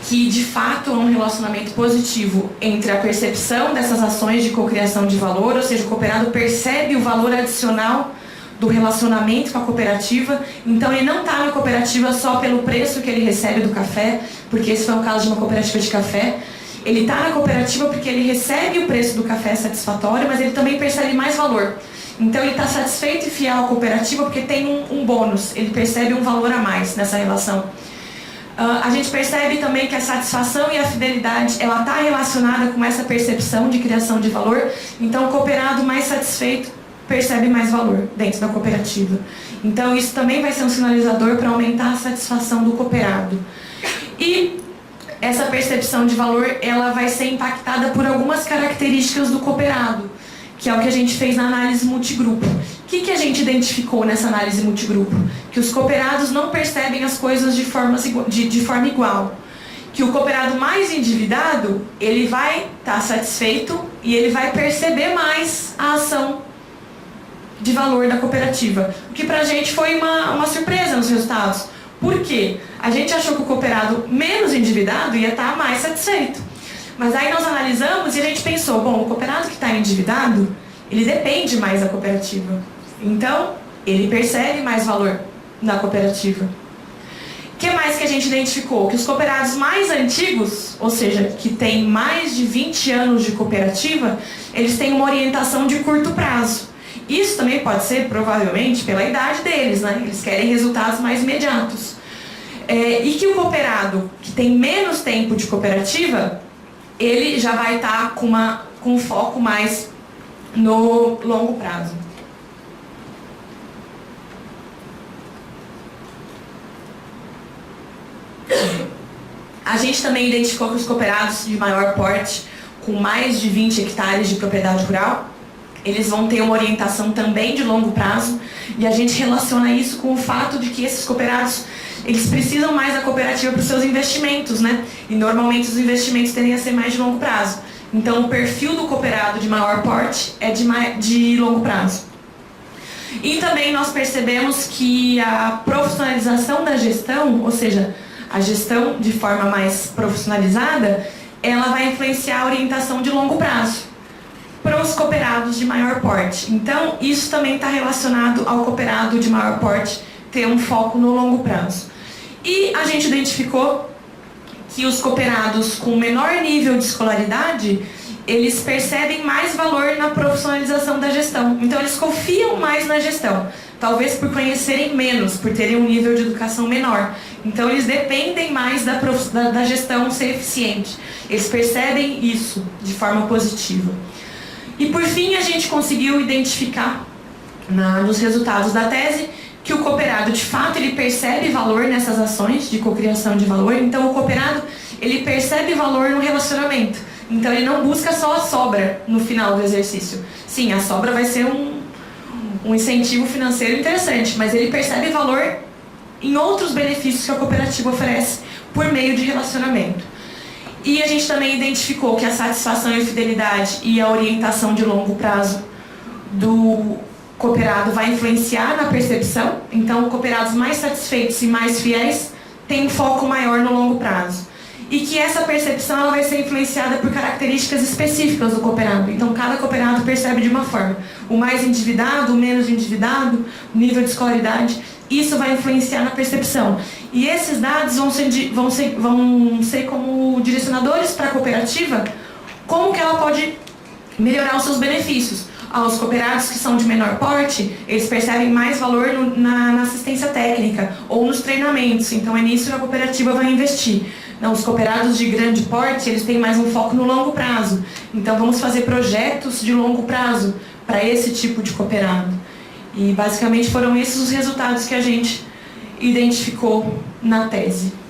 que de fato há um relacionamento positivo entre a percepção dessas ações de cocriação de valor, ou seja, o cooperado percebe o valor adicional do relacionamento com a cooperativa, então ele não está na cooperativa só pelo preço que ele recebe do café, porque esse foi um caso de uma cooperativa de café, ele está na cooperativa porque ele recebe o preço do café satisfatório, mas ele também percebe mais valor. Então ele está satisfeito e fiel à cooperativa porque tem um bônus, ele percebe um valor a mais nessa relação. A gente percebe também que a satisfação e a fidelidade ela está relacionada com essa percepção de criação de valor. Então o cooperado mais satisfeito percebe mais valor dentro da cooperativa. Então isso também vai ser um sinalizador para aumentar a satisfação do cooperado. E essa percepção de valor ela vai ser impactada por algumas características do cooperado, que é o que a gente fez na análise multigrupo. O que a gente identificou nessa análise multigrupo? Que os cooperados não percebem as coisas de forma igual. Que o cooperado mais endividado, ele vai estar satisfeito e ele vai perceber mais a ação de valor da cooperativa. O que pra gente foi uma surpresa nos resultados. Por quê? A gente achou que o cooperado menos endividado ia estar mais satisfeito. Mas aí nós analisamos e a gente pensou, bom, o cooperado que está endividado, ele depende mais da cooperativa. Então, ele percebe mais valor na cooperativa. O que mais que a gente identificou? Que os cooperados mais antigos, ou seja, que têm mais de 20 anos de cooperativa, eles têm uma orientação de curto prazo. Isso também pode ser, provavelmente, pela idade deles, né? Eles querem resultados mais imediatos. E que o cooperado que tem menos tempo de cooperativa, ele já vai estar com um foco mais no longo prazo. A gente também identificou que os cooperados de maior porte, com mais de 20 hectares de propriedade rural, eles vão ter uma orientação também de longo prazo, e a gente relaciona isso com o fato de que esses cooperados, eles precisam mais da cooperativa para os seus investimentos, né? E normalmente os investimentos tendem a ser mais de longo prazo. Então o perfil do cooperado de maior porte é de longo prazo. E também nós percebemos que a profissionalização da gestão, ou seja, a gestão de forma mais profissionalizada, ela vai influenciar a orientação de longo prazo para os cooperados de maior porte. Então, isso também está relacionado ao cooperado de maior porte ter um foco no longo prazo. E a gente identificou que os cooperados com menor nível de escolaridade, eles percebem mais valor na profissionalização da gestão. Então, eles confiam mais na gestão. talvez por conhecerem menos, por terem um nível de educação menor. Então eles dependem mais da gestão ser eficiente. Eles percebem isso de forma positiva. E por fim a gente conseguiu identificar nos resultados da tese que o cooperado de fato ele percebe valor nessas ações de cocriação de valor. Então o cooperado ele percebe valor no relacionamento. Então ele não busca só a sobra no final do exercício. Sim, a sobra vai ser um incentivo financeiro interessante, mas ele percebe valor em outros benefícios que a cooperativa oferece por meio de relacionamento. E a gente também identificou que a satisfação e fidelidade e a orientação de longo prazo do cooperado vai influenciar na percepção. Então, cooperados mais satisfeitos e mais fiéis têm um foco maior no longo prazo. E que essa percepção ela vai ser influenciada por características específicas do cooperado. Então, cada cooperado percebe de uma forma. O mais endividado, o menos endividado, o nível de escolaridade, isso vai influenciar na percepção. E esses dados vão ser como direcionadores para a cooperativa, como que ela pode melhorar os seus benefícios. Os cooperados que são de menor porte, eles percebem mais valor na assistência técnica ou nos treinamentos. Então, é nisso que a cooperativa vai investir. Não, os cooperados de grande porte, eles têm mais um foco no longo prazo. Então, vamos fazer projetos de longo prazo para esse tipo de cooperado. E, basicamente, foram esses os resultados que a gente identificou na tese.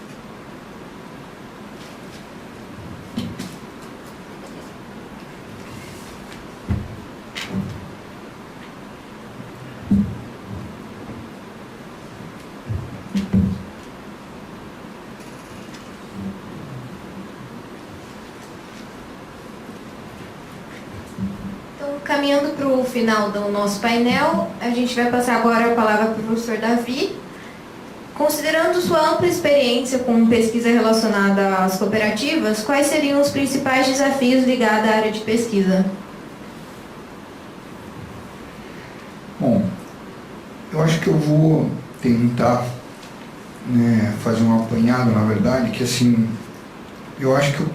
Caminhando para o final do nosso painel, a gente vai passar agora a palavra para o professor Davi. Considerando sua ampla experiência com pesquisa relacionada às cooperativas, quais seriam os principais desafios ligados à área de pesquisa? Bom, eu acho que eu vou tentar fazer um apanhado, na verdade, que assim, eu acho que eu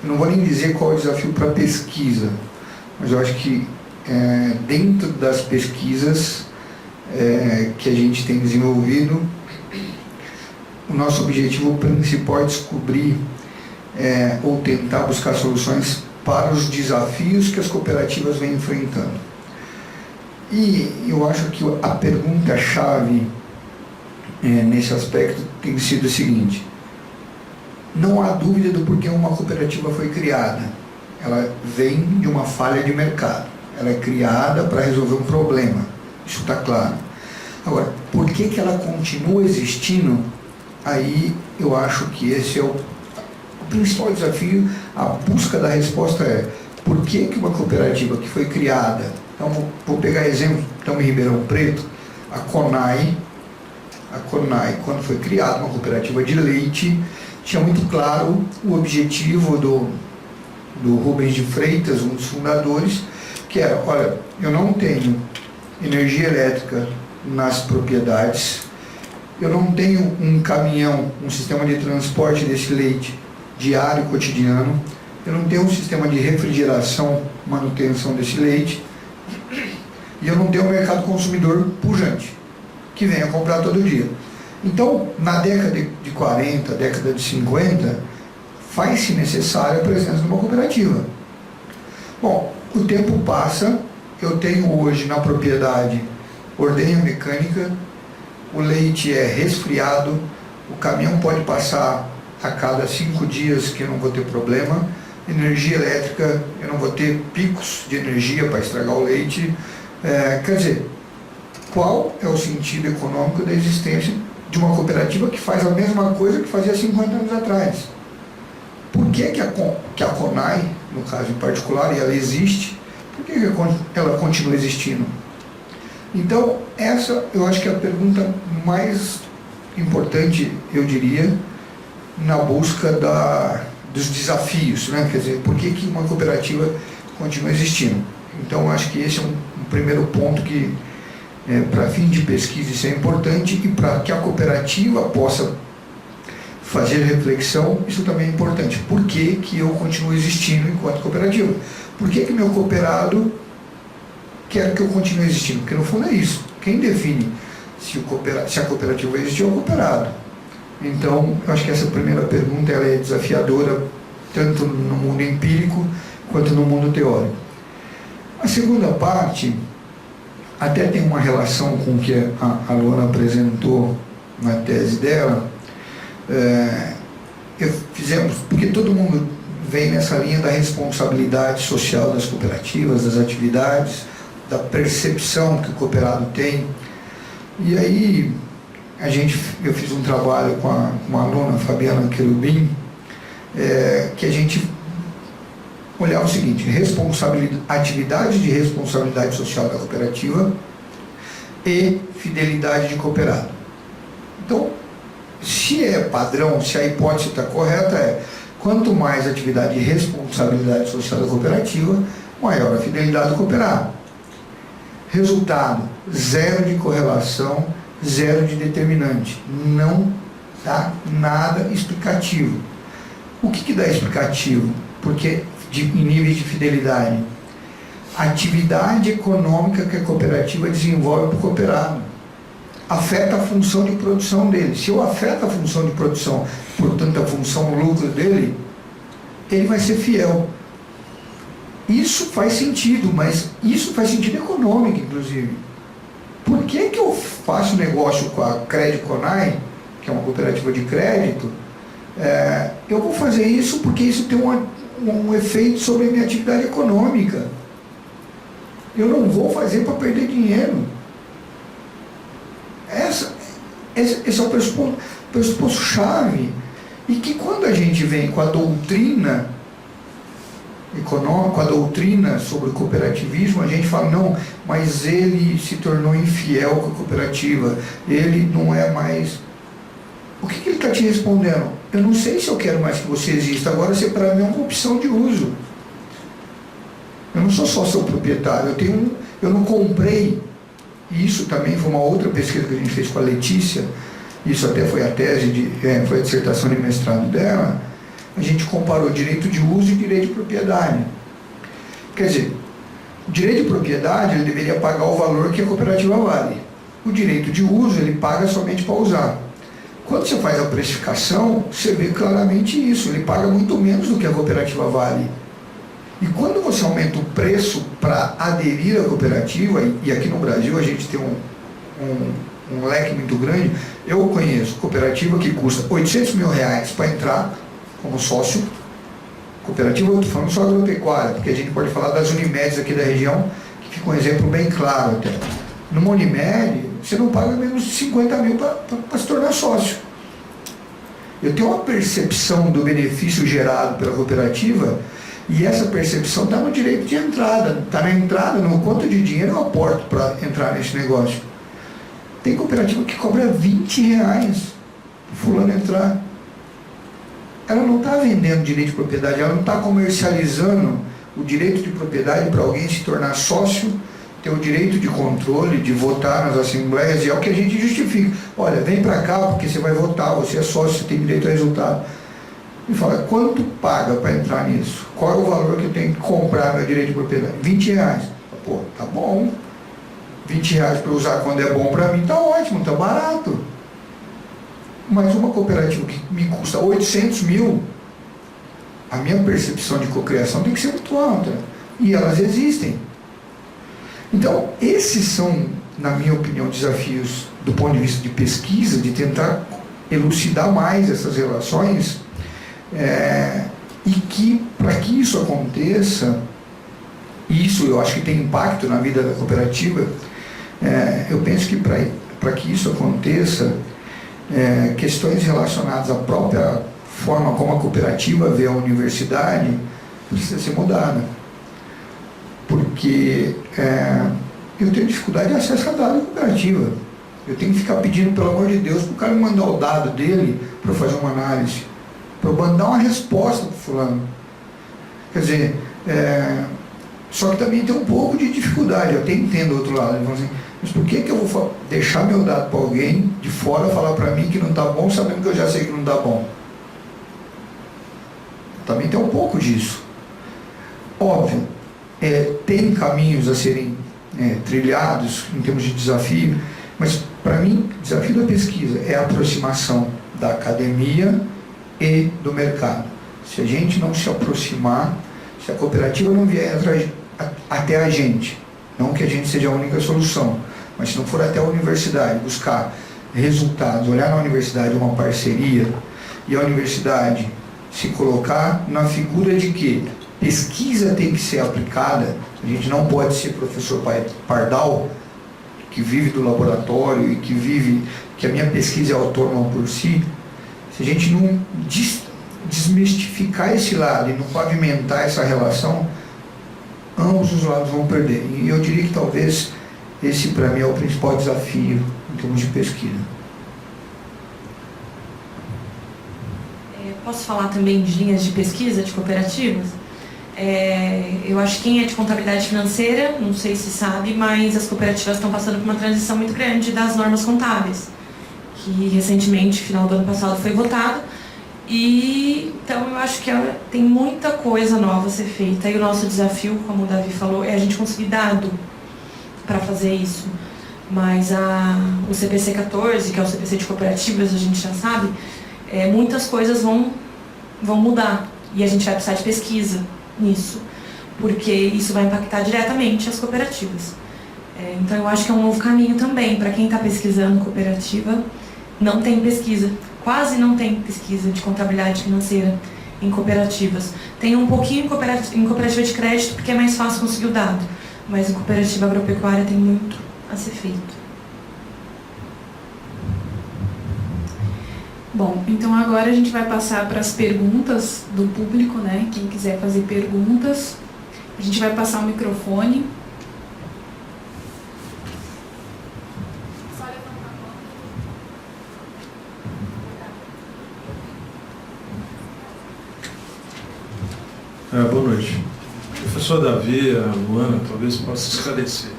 não vou nem dizer qual é o desafio para a pesquisa, mas eu acho que dentro das pesquisas que a gente tem desenvolvido, o nosso objetivo principal é descobrir ou tentar buscar soluções para os desafios que as cooperativas vêm enfrentando. E eu acho que a pergunta-chave nesse aspecto tem sido a seguinte: não há dúvida do porquê uma cooperativa foi criada. Ela vem de uma falha de mercado. Ela é criada para resolver um problema. Isso está claro. Agora, por que ela continua existindo? Aí eu acho que esse é o principal desafio. A busca da resposta é: por que uma cooperativa que foi criada... Então, vou pegar exemplo, então, em Ribeirão Preto, a CONAI, quando foi criada, uma cooperativa de leite, tinha muito claro o objetivo do Rubens de Freitas, um dos fundadores, que era: olha, eu não tenho energia elétrica nas propriedades, eu não tenho um caminhão, um sistema de transporte desse leite diário, cotidiano, eu não tenho um sistema de refrigeração, manutenção desse leite, e eu não tenho um mercado consumidor pujante, que venha comprar todo dia. Então, na década de 40, década de 50, faz-se necessária a presença de uma cooperativa. Bom, o tempo passa, eu tenho hoje na propriedade ordenha mecânica, o leite é resfriado, o caminhão pode passar a cada 5 dias que eu não vou ter problema, energia elétrica, eu não vou ter picos de energia para estragar o leite. Quer dizer, qual é o sentido econômico da existência de uma cooperativa que faz a mesma coisa que fazia 50 anos atrás? Por que a CONAI, no caso em particular, e ela existe, por que ela continua existindo? Então, essa eu acho que é a pergunta mais importante, eu diria, na busca dos desafios, né? Quer dizer, por que uma cooperativa continua existindo? Então, eu acho que esse é um primeiro ponto que, para fim de pesquisa, isso é importante, e para que a cooperativa possa fazer reflexão, isso também é importante. Por que eu continuo existindo enquanto cooperativa? Por que meu cooperado quer que eu continue existindo? Porque no fundo é isso. Quem define se a cooperativa existe é o cooperado. Então, eu acho que essa primeira pergunta ela é desafiadora, tanto no mundo empírico quanto no mundo teórico. A segunda parte até tem uma relação com o que a Luana apresentou na tese dela. Fizemos, porque todo mundo vem nessa linha da responsabilidade social das cooperativas, das atividades, da percepção que o cooperado tem. E aí, eu fiz um trabalho com uma aluna, Fabiana Querubim, que a gente olhar o seguinte: atividade de responsabilidade social da cooperativa e fidelidade de cooperado. Então, se é padrão, se a hipótese está correta, quanto mais atividade de responsabilidade social da cooperativa, maior a fidelidade do cooperado. Resultado: zero de correlação, zero de determinante. Não dá nada explicativo. O que dá explicativo? Porque em níveis de fidelidade, a atividade econômica que a cooperativa desenvolve para o cooperado afeta a função de produção dele. Se eu afeto a função de produção, portanto a função lucro dele, ele vai ser fiel. Isso faz sentido, mas isso faz sentido econômico, inclusive. Por que eu faço negócio com a Crédito Conai, que é uma cooperativa de crédito? Eu vou fazer isso porque isso tem um efeito sobre a minha atividade econômica. Eu não vou fazer para perder dinheiro. Esse é o pressuposto-chave. E que quando a gente vem com a doutrina econômica, com a doutrina sobre o cooperativismo, a gente fala: não, mas ele se tornou infiel com a cooperativa, ele não é mais... O que ele está te respondendo? Eu não sei se eu quero mais que você exista, agora você para mim é uma opção de uso. Eu não sou só seu proprietário, eu não comprei. E isso também foi uma outra pesquisa que a gente fez com a Letícia, isso até foi a tese, foi a dissertação de mestrado dela. A gente comparou direito de uso e direito de propriedade. Quer dizer, o direito de propriedade ele deveria pagar o valor que a cooperativa vale. O direito de uso ele paga somente para usar. Quando você faz a precificação, você vê claramente isso, ele paga muito menos do que a cooperativa vale. E quando você aumenta o preço para aderir à cooperativa, e aqui no Brasil a gente tem um leque muito grande, eu conheço cooperativa que custa R$800 mil para entrar como sócio. Cooperativa, eu estou falando só agropecuária, porque a gente pode falar das Unimedes aqui da região, que fica um exemplo bem claro até. Numa Unimed, você não paga menos de 50 mil para se tornar sócio. Eu tenho uma percepção do benefício gerado pela cooperativa, e essa percepção está no direito de entrada, está na entrada, no quanto de dinheiro eu aporto para entrar nesse negócio. Tem cooperativa que cobra R$20 para fulano entrar. Ela não está vendendo direito de propriedade, ela não está comercializando o direito de propriedade para alguém se tornar sócio, ter o direito de controle, de votar nas assembleias, e é o que a gente justifica. Olha, vem para cá porque você vai votar, você é sócio, você tem direito a resultado. E fala: quanto paga para entrar nisso? Qual é o valor que eu tenho que comprar meu direito de propriedade? R$20. Pô, tá bom. R$20 para usar quando é bom para mim, tá ótimo, tá barato. Mas uma cooperativa que me custa R$800 mil, a minha percepção de cocriação tem que ser muito alta. E elas existem. Então, esses são, na minha opinião, desafios do ponto de vista de pesquisa, de tentar elucidar mais essas relações, e que, para que isso aconteça, isso eu acho que tem impacto na vida da cooperativa, eu penso que para que isso aconteça, questões relacionadas à própria forma como a cooperativa vê a universidade precisa ser mudada. Porque eu tenho dificuldade de acesso a dado da cooperativa. Eu tenho que ficar pedindo, pelo amor de Deus, para o cara me mandar o dado dele para eu fazer uma análise, para eu mandar uma resposta para o fulano. Quer dizer, só que também tem um pouco de dificuldade, eu até entendo o outro lado. Assim, mas por que eu vou deixar meu dado para alguém de fora falar para mim que não está bom, sabendo que eu já sei que não está bom? Também tem um pouco disso. Óbvio, tem caminhos a serem trilhados em termos de desafio, mas para mim o desafio da pesquisa é a aproximação da academia e do mercado. Se a gente não se aproximar, se a cooperativa não vier até a gente, não que a gente seja a única solução, mas se não for até a universidade buscar resultados, olhar na universidade uma parceria e a universidade se colocar na figura de que pesquisa tem que ser aplicada, a gente não pode ser professor pardal, que vive do laboratório e que a minha pesquisa é autônoma por si. Se a gente não desmistificar esse lado e não pavimentar essa relação, ambos os lados vão perder. E eu diria que talvez esse para mim é o principal desafio em termos de pesquisa. Posso falar também de linhas de pesquisa de cooperativas? Eu acho que quem é de contabilidade financeira, não sei se sabe, mas as cooperativas estão passando por uma transição muito grande das normas contábeis, que recentemente, final do ano passado, foi votado. E então eu acho que tem muita coisa nova a ser feita. E o nosso desafio, como o Davi falou, é a gente conseguir dado para fazer isso. Mas o CPC 14, que é o CPC de cooperativas, a gente já sabe, muitas coisas vão mudar. E a gente vai precisar de pesquisa nisso, porque isso vai impactar diretamente as cooperativas. Então eu acho que é um novo caminho também. Para quem está pesquisando cooperativa, não tem pesquisa. Quase não tem pesquisa de contabilidade financeira em cooperativas. Tem um pouquinho em cooperativa de crédito, porque é mais fácil conseguir o dado. Mas em cooperativa agropecuária tem muito a ser feito. Bom, então agora a gente vai passar para as perguntas do público, né? Quem quiser fazer perguntas, a gente vai passar o microfone. Boa noite. Professor Davi, a Luana, talvez possa esclarecer.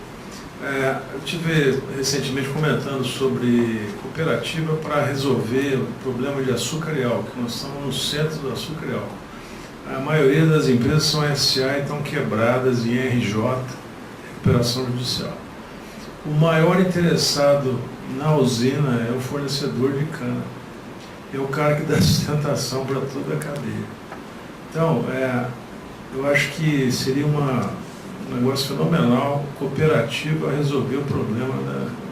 Eu estive recentemente comentando sobre cooperativa para resolver o problema de açúcar e álcool, que nós estamos no centro do açúcar e álcool. A maioria das empresas são SA e estão quebradas em RJ, recuperação judicial. O maior interessado na usina é o fornecedor de cana. É o cara que dá sustentação para toda a cadeia. Então, eu acho que seria um negócio fenomenal, cooperativa, a resolver o problema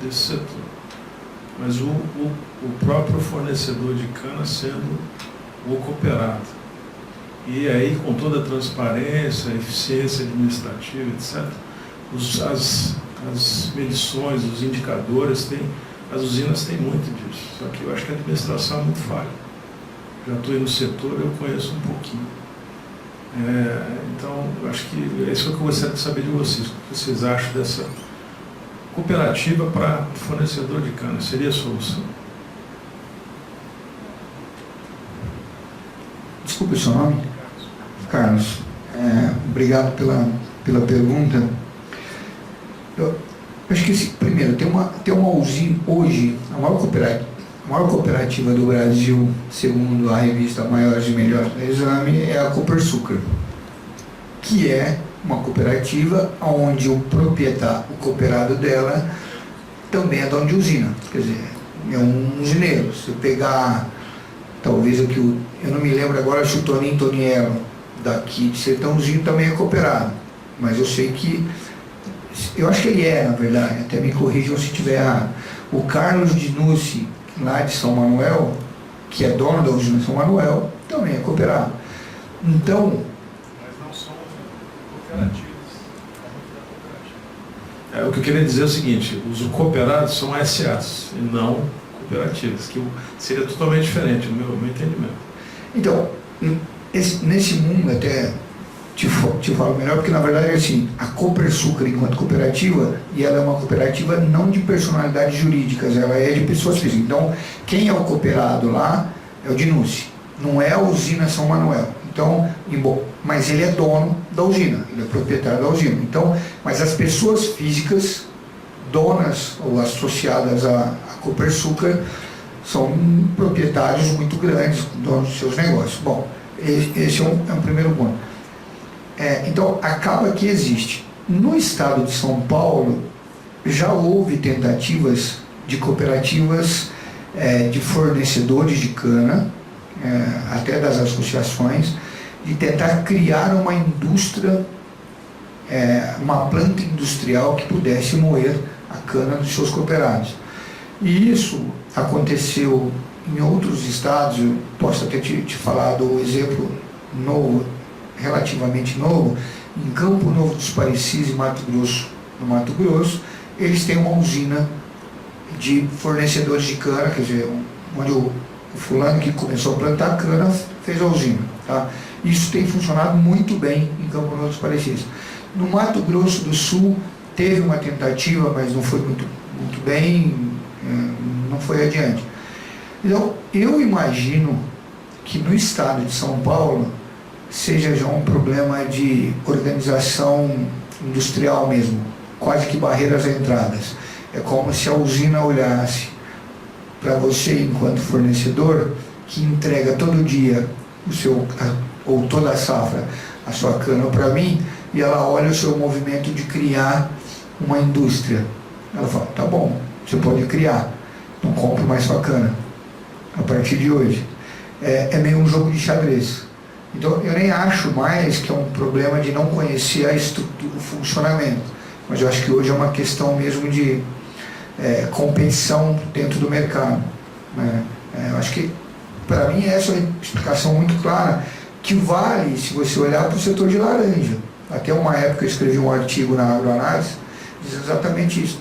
desse setor. Mas o próprio fornecedor de cana sendo o cooperado. E aí, com toda a transparência, eficiência administrativa, etc., as medições, os indicadores, as usinas têm muito disso. Só que eu acho que a administração é muito falha. Já estou aí no setor, eu conheço um pouquinho. Então, eu acho que é isso que eu gostaria de saber de vocês. O que vocês acham dessa cooperativa para fornecedor de cana? Seria a solução? Desculpe o seu nome? Carlos. Obrigado pela pergunta. Eu acho que, primeiro, tem uma usina hoje, a maior cooperativa do Brasil, segundo a revista Maiores e Melhores do Exame, é a Copersucar, que é uma cooperativa onde o cooperado dela também é dono de usina, quer dizer, é um usineiro. Se eu pegar, talvez aqui, eu não me lembro agora, acho que o Toninho Toniello, daqui de Sertãozinho, também é cooperado, mas eu sei que, eu acho que ele na verdade, até me corrijam se estiver errado. O Carlos Dinucci, lá de São Manuel, que é dono da usina São Manuel, também é cooperado. Então... Mas não são cooperativas. O que eu queria dizer é o seguinte, os cooperados são SAs e não cooperativas, que seria totalmente diferente, o meu entendimento. Então, nesse mundo até te falo melhor, porque na verdade é assim, a Copersucar enquanto cooperativa, e ela é uma cooperativa não de personalidades jurídicas, ela é de pessoas físicas. Então, quem é o cooperado lá é o Dinucci, não é a usina São Manuel. Então, mas ele é dono da usina, ele é proprietário da usina. Então, mas as pessoas físicas, donas ou associadas à Copersucar, são proprietários muito grandes, donos dos seus negócios. Bom, esse é um primeiro ponto. Então, acaba que existe No estado de São Paulo, já houve tentativas de cooperativas de fornecedores de cana, até das associações, de tentar criar uma indústria, uma planta industrial que pudesse moer a cana dos seus cooperados. E isso aconteceu em outros estados. Eu posso até te falar do exemplo novo, relativamente novo, em Campo Novo dos Parecis, em Mato Grosso. No Mato Grosso, eles têm uma usina de fornecedores de cana, quer dizer, onde o fulano que começou a plantar cana fez a usina. Tá? Isso tem funcionado muito bem em Campo Novo dos Parecis. No Mato Grosso do Sul, teve uma tentativa, mas não foi muito bem, não foi adiante. Então, eu imagino que no estado de São Paulo seja já um problema de organização industrial mesmo, quase que barreiras à entradas. É como se a usina olhasse para você enquanto fornecedor, que entrega todo dia o seu, ou toda a safra, a sua cana para mim, e ela olha o seu movimento de criar uma indústria. Ela fala, tá bom, você pode criar, não compro mais sua cana a partir de hoje. É meio um jogo de xadrez. Então eu nem acho mais que é um problema de não conhecer a estrutura, o funcionamento, mas eu acho que hoje é uma questão mesmo de competição dentro do mercado, né? Eu acho que para mim essa é uma explicação muito clara, que vale se você olhar para o setor de laranja. Até uma época eu escrevi um artigo na Agroanálise dizendo exatamente isso.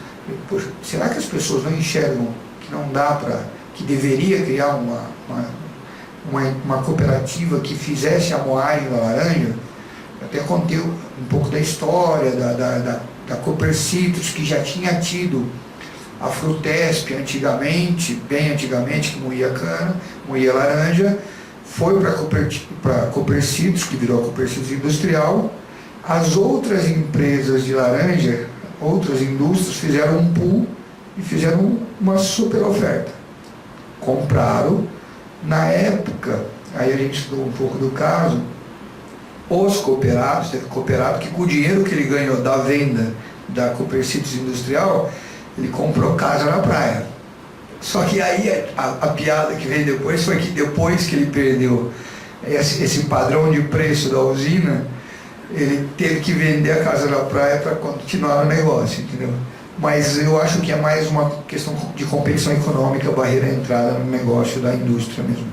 Poxa, será que as pessoas não enxergam que não dá para, que deveria criar uma cooperativa que fizesse a moagem da laranja? Eu até contei um pouco da história da Copercitrus, que já tinha tido a Frutesp antigamente, bem antigamente, que moía cana, moía laranja, foi para a Copercitrus, que virou a Copercitrus Industrial. As outras empresas de laranja, outras indústrias, fizeram um pool e fizeram uma super oferta. Compraram, na época, aí a gente estudou um pouco do caso, os cooperados, teve cooperado que com o dinheiro que ele ganhou da venda da Copercitrus Industrial, ele comprou casa na praia. Só que aí a piada que veio depois foi que depois que ele perdeu esse padrão de preço da usina, ele teve que vender a casa na praia para continuar o negócio, entendeu? Mas eu acho que é mais uma questão de competição econômica, barreira à entrada no negócio da indústria mesmo.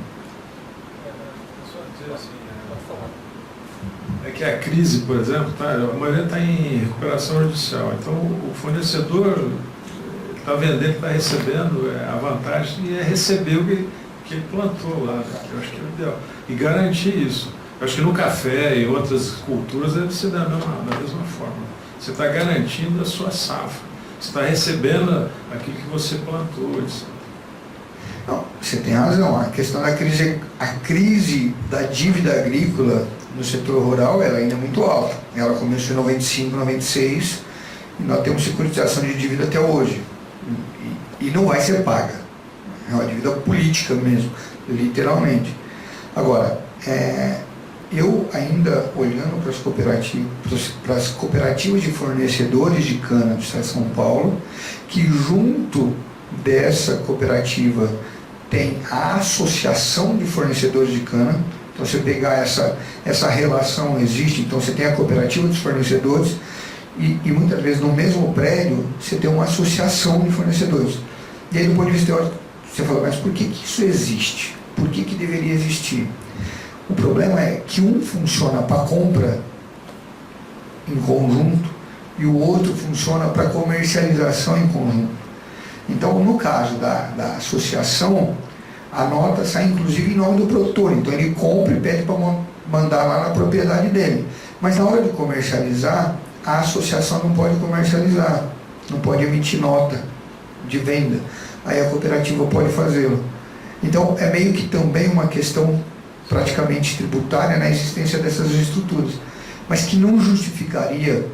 É que a crise, por exemplo, a maioria está em recuperação judicial. Então o fornecedor está vendendo, está recebendo a vantagem e receber o que ele plantou lá, né? Que eu acho que é o ideal. E garantir isso. Eu acho que no café e outras culturas deve ser da mesma forma. Você está garantindo a sua safra. Você está recebendo aquilo que você plantou. Etc. Não, você tem razão. A questão da crise, a crise da dívida agrícola no setor rural, ela ainda é muito alta. Ela começou em 95, 96 e nós temos securitização de dívida até hoje. E não vai ser paga. É uma dívida política mesmo, literalmente. Agora, eu ainda olhando para as cooperativas de fornecedores de cana do estado de São Paulo, que junto dessa cooperativa tem a associação de fornecedores de cana. Então, você pegar essa relação existe, então você tem a cooperativa dos fornecedores e muitas vezes no mesmo prédio você tem uma associação de fornecedores. E aí, do ponto de vista teórico, você fala, mas por que isso existe? Por que deveria existir? O problema é que um funciona para compra em conjunto e o outro funciona para comercialização em conjunto. Então, no caso da associação, a nota sai inclusive em nome do produtor. Então, ele compra e pede para mandar lá na propriedade dele. Mas na hora de comercializar, a associação não pode comercializar, não pode emitir nota de venda. Aí a cooperativa pode fazê-lo. Então, é meio que também uma questão praticamente tributária na existência dessas estruturas, mas que não justificaria,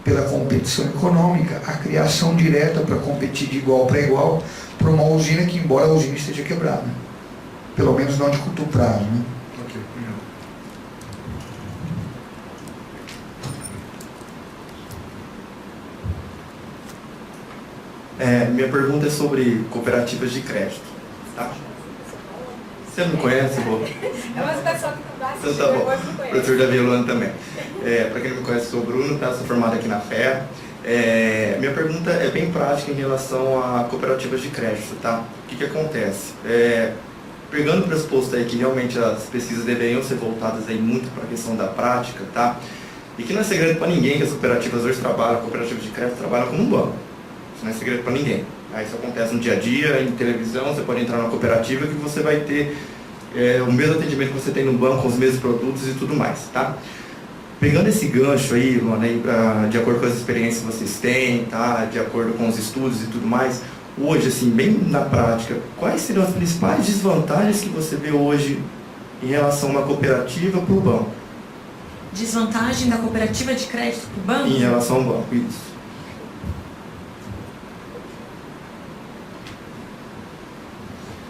pela competição econômica, a criação direta para competir de igual para igual para uma usina que, embora a usina esteja quebrada, pelo menos não de curto prazo, né? Ok, obrigado. Minha pergunta é sobre cooperativas de crédito. Tá? Você não me conhece, vou? É uma situação que vai assistir, Então tá bom. mas não conhece. Professor Davi Luana também. Para quem não me conhece, sou o Bruno, tá? Sou formado aqui na FEA. Minha pergunta é bem prática em relação a cooperativas de crédito, tá? O que acontece? Pegando o pressuposto aí que realmente as pesquisas deveriam ser voltadas aí muito para a questão da prática, tá? E que não é segredo para ninguém que as cooperativas hoje trabalham, cooperativas de crédito trabalham como um banco. Isso não é segredo para ninguém. Isso acontece no dia a dia, em televisão, você pode entrar numa cooperativa que você vai ter o mesmo atendimento que você tem no banco, com os mesmos produtos e tudo mais, tá? Pegando esse gancho aí, Luana, de acordo com as experiências que vocês têm, tá? De acordo com os estudos e tudo mais, hoje, assim, bem na prática, quais seriam as principais desvantagens que você vê hoje em relação a uma cooperativa para o banco? Desvantagem da cooperativa de crédito para o banco? Em relação ao banco, isso.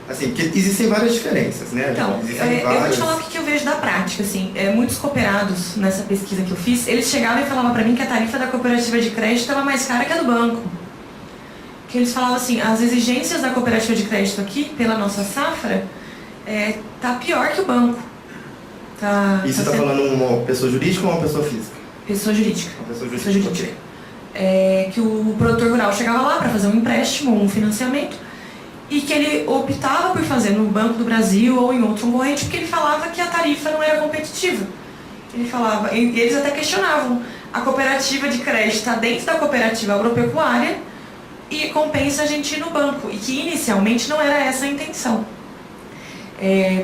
Assim, porque existem várias diferenças, né? Então, eu vou te falar o que eu vejo da prática, assim, muitos cooperados, nessa pesquisa que eu fiz, eles chegavam e falavam para mim que a tarifa da cooperativa de crédito estava mais cara que a do banco. Que eles falavam assim, as exigências da cooperativa de crédito aqui, pela nossa safra, tá pior que o banco. E você está falando uma pessoa jurídica ou uma pessoa física? Pessoa jurídica. Uma pessoa jurídica. Pessoa jurídica. Que o produtor rural chegava lá para fazer um empréstimo, um financiamento, e que ele optava por fazer no Banco do Brasil ou em outro concorrente, porque ele falava que a tarifa não era competitiva. Ele falava, e eles até questionavam, a cooperativa de crédito está dentro da cooperativa agropecuária e compensa a gente ir no banco, e que inicialmente não era essa a intenção.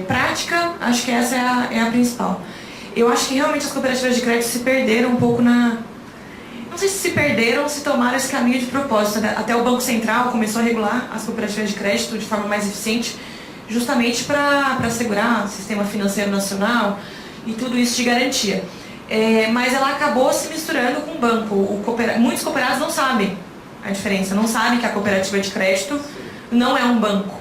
Prática, acho que essa é a principal. Eu acho que realmente as cooperativas de crédito se perderam um pouco Não sei se perderam ou se tomaram esse caminho de propósito. Até o Banco Central começou a regular as cooperativas de crédito de forma mais eficiente, justamente para assegurar o sistema financeiro nacional e tudo isso de garantia. Mas ela acabou se misturando com o banco. Muitos cooperados não sabem a diferença, não sabem que a cooperativa de crédito não é um banco.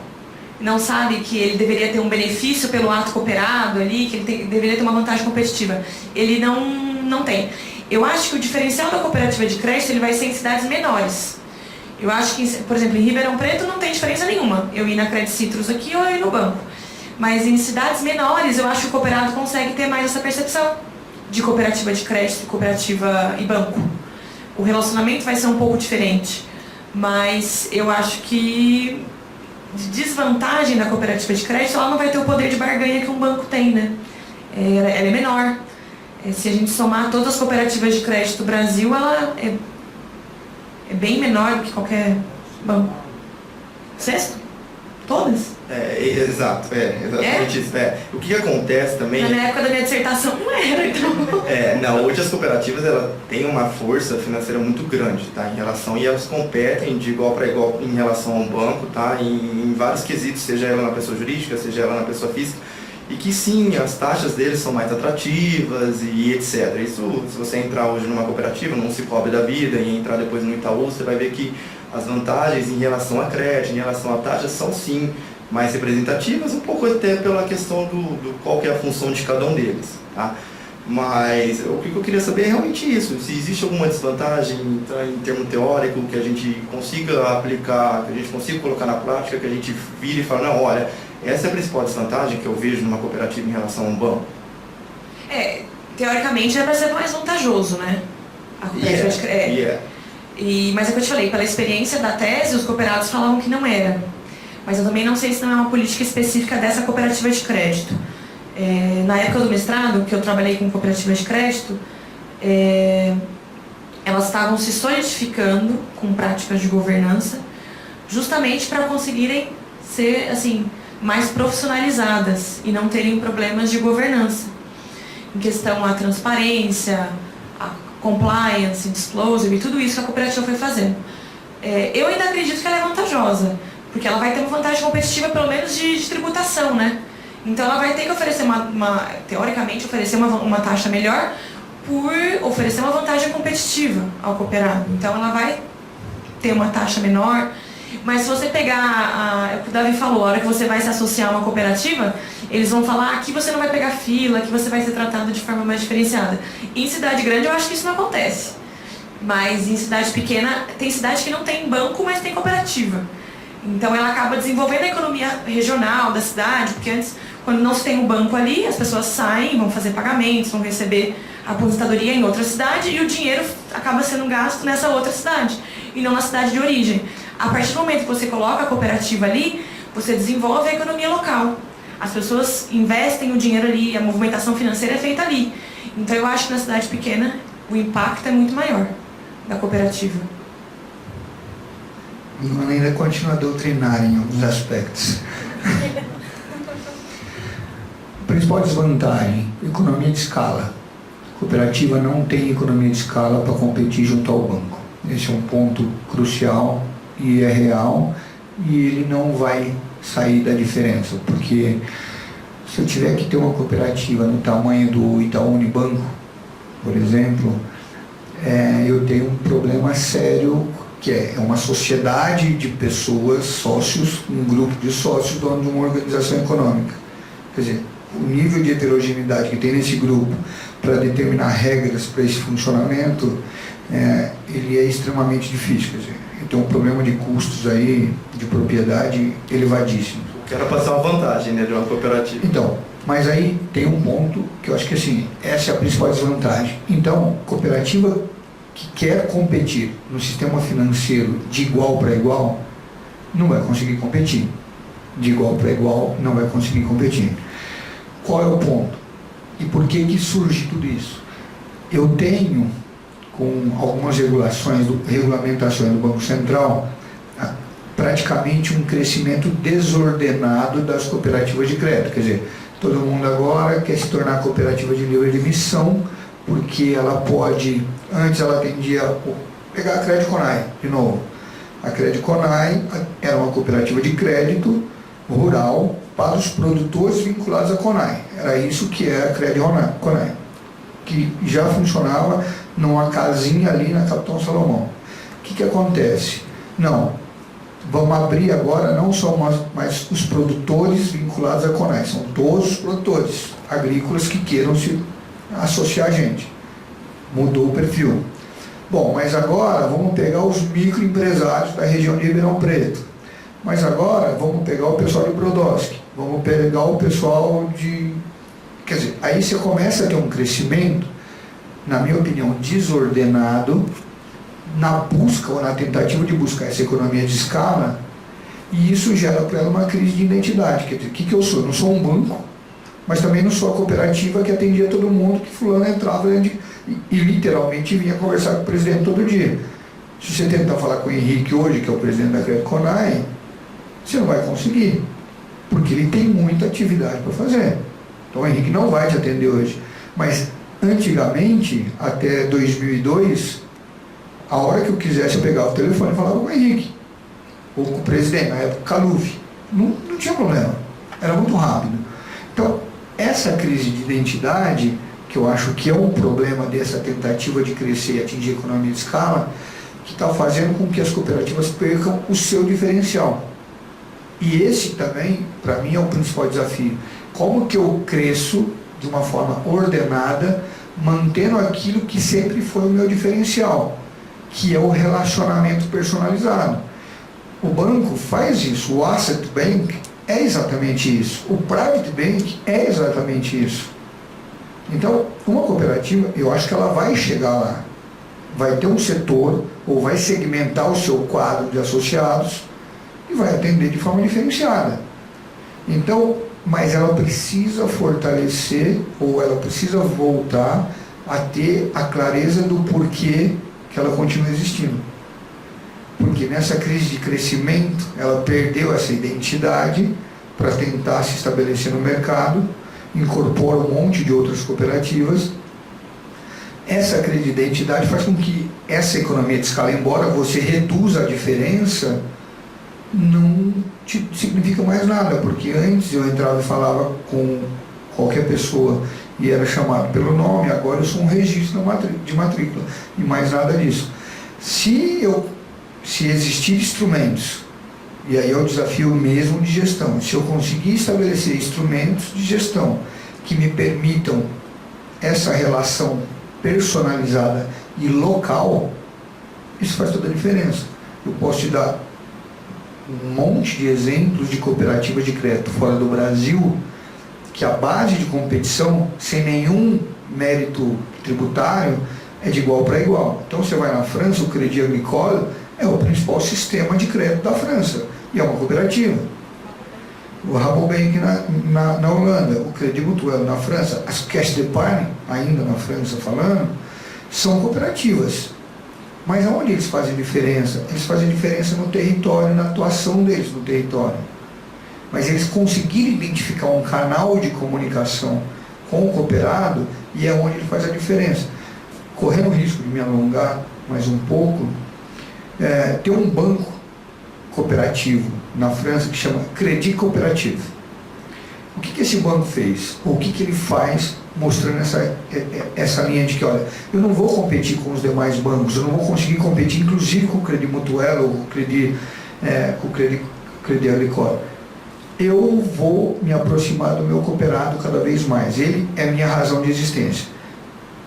Não sabe que ele deveria ter um benefício pelo ato cooperado ali, que ele deveria ter uma vantagem competitiva. Ele não tem. Eu acho que o diferencial da cooperativa de crédito ele vai ser em cidades menores. Eu acho que, por exemplo, em Ribeirão Preto não tem diferença nenhuma. Eu ir na Credit Citrus aqui ou eu ir no banco. Mas em cidades menores eu acho que o cooperado consegue ter mais essa percepção de cooperativa de crédito, cooperativa e banco. O relacionamento vai ser um pouco diferente. Mas eu acho que de desvantagem da cooperativa de crédito, ela não vai ter o poder de barganha que um banco tem, né? Ela é menor. Se a gente somar todas as cooperativas de crédito do Brasil, ela é bem menor do que qualquer banco. Sexto? Todas? Exato, exatamente isso. O que acontece também... Na época da minha dissertação não era, então... hoje as cooperativas elas têm uma força financeira muito grande, tá? Em relação, e elas competem de igual para igual em relação ao banco, tá? Em vários quesitos, seja ela na pessoa jurídica, seja ela na pessoa física, e que sim, as taxas deles são mais atrativas e etc. Isso, se você entrar hoje numa cooperativa, num Cicobi da vida, e entrar depois no Itaú, você vai ver que as vantagens em relação a crédito, em relação a taxas, são sim mais representativas, um pouco até pela questão do qual que é a função de cada um deles, tá? Mas o que eu queria saber é realmente isso, se existe alguma desvantagem em termo teórico que a gente consiga aplicar, que a gente consiga colocar na prática, que a gente vire e fale, não, olha, essa é a principal desvantagem que eu vejo numa cooperativa em relação a um banco. Teoricamente é para ser mais vantajoso, né? A cooperativa de crédito. Mas é o que eu te falei, pela experiência da tese, os cooperados falavam que não era. Mas eu também não sei se não é uma política específica dessa cooperativa de crédito. Na época do mestrado, que eu trabalhei com cooperativas de crédito, elas estavam se solidificando com práticas de governança, justamente para conseguirem ser assim, mais profissionalizadas e não terem problemas de governança. Em questão à transparência, a compliance, disclosure e tudo isso que a cooperativa foi fazendo. Eu ainda acredito que ela é vantajosa, porque ela vai ter uma vantagem competitiva, pelo menos de tributação, né? Então ela vai ter que oferecer teoricamente, oferecer uma taxa melhor por oferecer uma vantagem competitiva ao cooperado. Então ela vai ter uma taxa menor. Mas se você pegar, o que o Davi falou, a hora que você vai se associar a uma cooperativa, eles vão falar, aqui você não vai pegar fila, aqui você vai ser tratado de forma mais diferenciada. Em cidade grande eu acho que isso não acontece. Mas em cidade pequena, tem cidade que não tem banco, mas tem cooperativa. Então ela acaba desenvolvendo a economia regional da cidade, porque antes, quando não se tem um banco ali, as pessoas saem, vão fazer pagamentos, vão receber a aposentadoria em outra cidade e o dinheiro acaba sendo gasto nessa outra cidade e não na cidade de origem. A partir do momento que você coloca a cooperativa ali, você desenvolve a economia local. As pessoas investem o dinheiro ali, a movimentação financeira é feita ali. Então eu acho que na cidade pequena o impacto é muito maior da cooperativa. Ela ainda continua a doutrinar em alguns aspectos. Principal desvantagem, economia de escala. A cooperativa não tem economia de escala para competir junto ao banco. Esse é um ponto crucial e é real, e ele não vai sair da diferença, porque se eu tiver que ter uma cooperativa no tamanho do Itaú Unibanco, por exemplo, eu tenho um problema sério, que é uma sociedade de pessoas, sócios, um grupo de sócios dono de uma organização econômica. Quer dizer, o nível de heterogeneidade que tem nesse grupo para determinar regras para esse funcionamento, ele é extremamente difícil. Quer dizer, tem um problema de custos aí, de propriedade elevadíssimo. Quero passar uma vantagem, né, de uma cooperativa. Então, mas aí tem um ponto que eu acho que assim, essa é a principal desvantagem. Então, cooperativa que quer competir no sistema financeiro de igual para igual, não vai conseguir competir. De igual para igual, não vai conseguir competir. Qual é o ponto? E por que surge tudo isso? Eu tenho, com algumas regulamentações do Banco Central, praticamente um crescimento desordenado das cooperativas de crédito. Quer dizer, todo mundo agora quer se tornar cooperativa de livre admissão, porque ela pode, antes ela atendia, pegar a Crédito Conai, de novo. A Crédito Conai era uma cooperativa de crédito rural para os produtores vinculados à Conai. Era isso que é a Crédito Conai, que já funcionava numa casinha ali na Capitão Salomão. O que acontece? Não, vamos abrir agora não só mais os produtores vinculados à Conai, são todos os produtores agrícolas que queiram se associar a gente. Mudou o perfil. Bom, mas agora vamos pegar os microempresários da região de Ribeirão Preto. Mas agora vamos pegar o pessoal de Brodowski, vamos pegar o pessoal de... Quer dizer, aí você começa a ter um crescimento, na minha opinião, desordenado, na busca ou na tentativa de buscar essa economia de escala, e isso gera para ela uma crise de identidade. Quer dizer, o que eu sou? Eu não sou um banco, mas também não sou a cooperativa que atendia todo mundo, que fulano entrava e literalmente vinha conversar com o presidente todo dia. Se você tentar falar com o Henrique hoje, que é o presidente da Crédito Conai, você não vai conseguir, porque ele tem muita atividade para fazer. Então o Henrique não vai te atender hoje. Mas antigamente, até 2002, a hora que eu quisesse eu pegava o telefone e falava com o Henrique, ou com o presidente, na época Caluf. Não tinha problema, era muito rápido. Então, essa crise de identidade, que eu acho que é um problema dessa tentativa de crescer e atingir a economia de escala, que está fazendo com que as cooperativas percam o seu diferencial. E esse também, para mim, é o principal desafio. Como que eu cresço de uma forma ordenada, mantendo aquilo que sempre foi o meu diferencial, que é o relacionamento personalizado. O banco faz isso, o Asset Bank é exatamente isso, o Private Bank é exatamente isso. Então, uma cooperativa, eu acho que ela vai chegar lá, vai ter um setor, ou vai segmentar o seu quadro de associados e vai atender de forma diferenciada. Então, mas ela precisa fortalecer, ou ela precisa voltar a ter a clareza do porquê que ela continua existindo. Porque nessa crise de crescimento, ela perdeu essa identidade para tentar se estabelecer no mercado, incorpora um monte de outras cooperativas. Essa crise de identidade faz com que essa economia de escala, embora você reduza a diferença, não significa mais nada, porque antes eu entrava e falava com qualquer pessoa e era chamado pelo nome, agora eu sou um registro de matrícula e mais nada disso. Se existir instrumentos, e aí é o desafio mesmo de gestão, se eu conseguir estabelecer instrumentos de gestão que me permitam essa relação personalizada e local, isso faz toda a diferença. Eu posso te dar um monte de exemplos de cooperativas de crédito fora do Brasil que a base de competição, sem nenhum mérito tributário, é de igual para igual. Então você vai na França, o Crédit Agricole é o principal sistema de crédito da França e é uma cooperativa. O Rabobank na Holanda, o Crédit Mutuel na França, as Caisse d'Épargne, ainda na França falando, são cooperativas. Mas aonde eles fazem diferença? Eles fazem diferença no território, na atuação deles no território. Mas eles conseguiram identificar um canal de comunicação com o cooperado e é onde ele faz a diferença. Correndo o risco de me alongar mais um pouco, tem um banco cooperativo na França que chama Crédit Coopératif. O que esse banco fez? O que ele faz mostrando essa linha de que, olha, eu não vou competir com os demais bancos, eu não vou conseguir competir inclusive com o Crédit Mutuel ou com o Crédit Agricole. Eu vou me aproximar do meu cooperado cada vez mais. Ele é a minha razão de existência.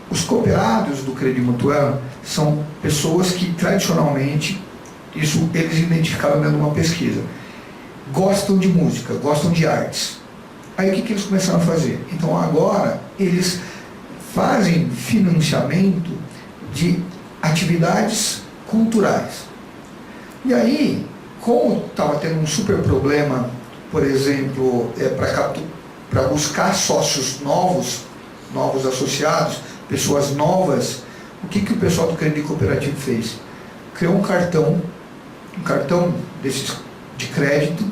Os cooperados do Crédit Mutuel são pessoas que tradicionalmente, isso eles identificaram dentro de uma pesquisa, gostam de música, gostam de artes. Aí o que eles começaram a fazer? Então agora eles fazem financiamento de atividades culturais. E aí, como estava tendo um super problema, por exemplo, para buscar sócios novos associados, pessoas novas, o que o pessoal do Crédit Cooperativo fez? Criou um cartão desses de crédito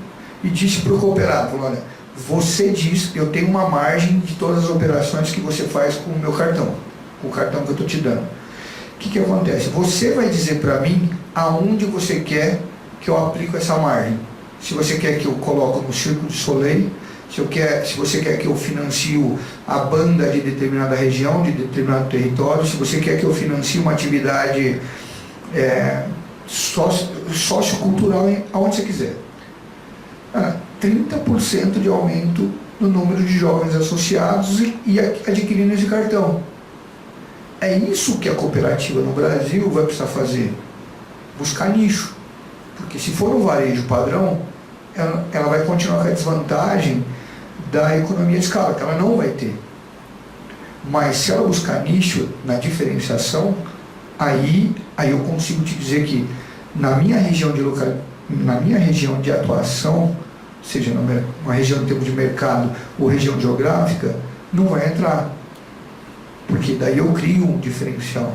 e disse para o cooperado, falou, olha, você diz, eu tenho uma margem de todas as operações que você faz com o meu cartão, com o cartão que eu estou te dando. O que acontece? Você vai dizer para mim aonde você quer que eu aplique essa margem. Se você quer que eu coloque no Cirque du Soleil, se você quer que eu financie a banda de determinada região, de determinado território, se você quer que eu financie uma atividade sociocultural, aonde você quiser. 30% de aumento no número de jovens associados e adquirindo esse cartão. É isso que a cooperativa no Brasil vai precisar fazer. Buscar nicho. Porque se for no varejo padrão, ela vai continuar com a desvantagem da economia de escala, que ela não vai ter. Mas se ela buscar nicho na diferenciação, aí eu consigo te dizer que na minha região de atuação, seja uma região em termos de mercado ou região geográfica, não vai entrar. Porque daí eu crio um diferencial.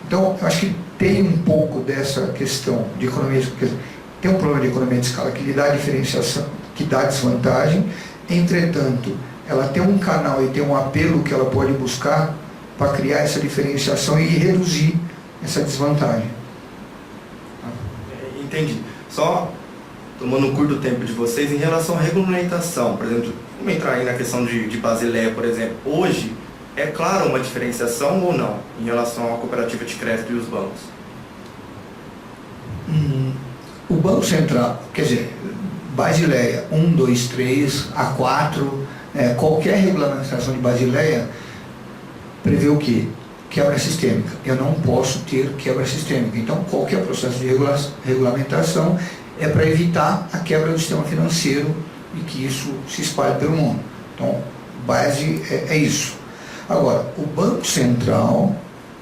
Então, eu acho que tem um pouco dessa questão de economia de escala. Tem um problema de economia de escala que lhe dá diferenciação, que dá desvantagem. Entretanto, ela tem um canal e tem um apelo que ela pode buscar para criar essa diferenciação e reduzir essa desvantagem. Entendi. Só tomando um curto tempo de vocês, em relação à regulamentação, por exemplo, vamos entrar aí na questão de Basileia, por exemplo. Hoje, é claro uma diferenciação ou não em relação à cooperativa de crédito e os bancos? O Banco Central, quer dizer, Basileia 1, 2, 3, A4, qualquer regulamentação de Basileia prevê o quê? Quebra sistêmica. Eu não posso ter quebra sistêmica. Então, qualquer processo de regulamentação é para evitar a quebra do sistema financeiro e que isso se espalhe pelo mundo. Então, base é isso. Agora, o Banco Central,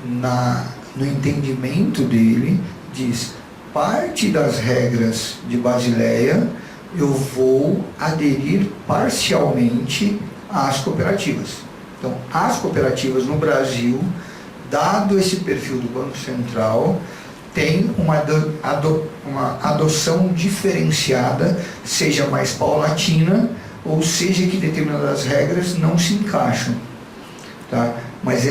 no entendimento dele, diz: parte das regras de Basileia eu vou aderir parcialmente às cooperativas. Então, as cooperativas no Brasil, dado esse perfil do Banco Central, tem uma adoção diferenciada, seja mais paulatina, ou seja que determinadas regras não se encaixam. Tá? Mas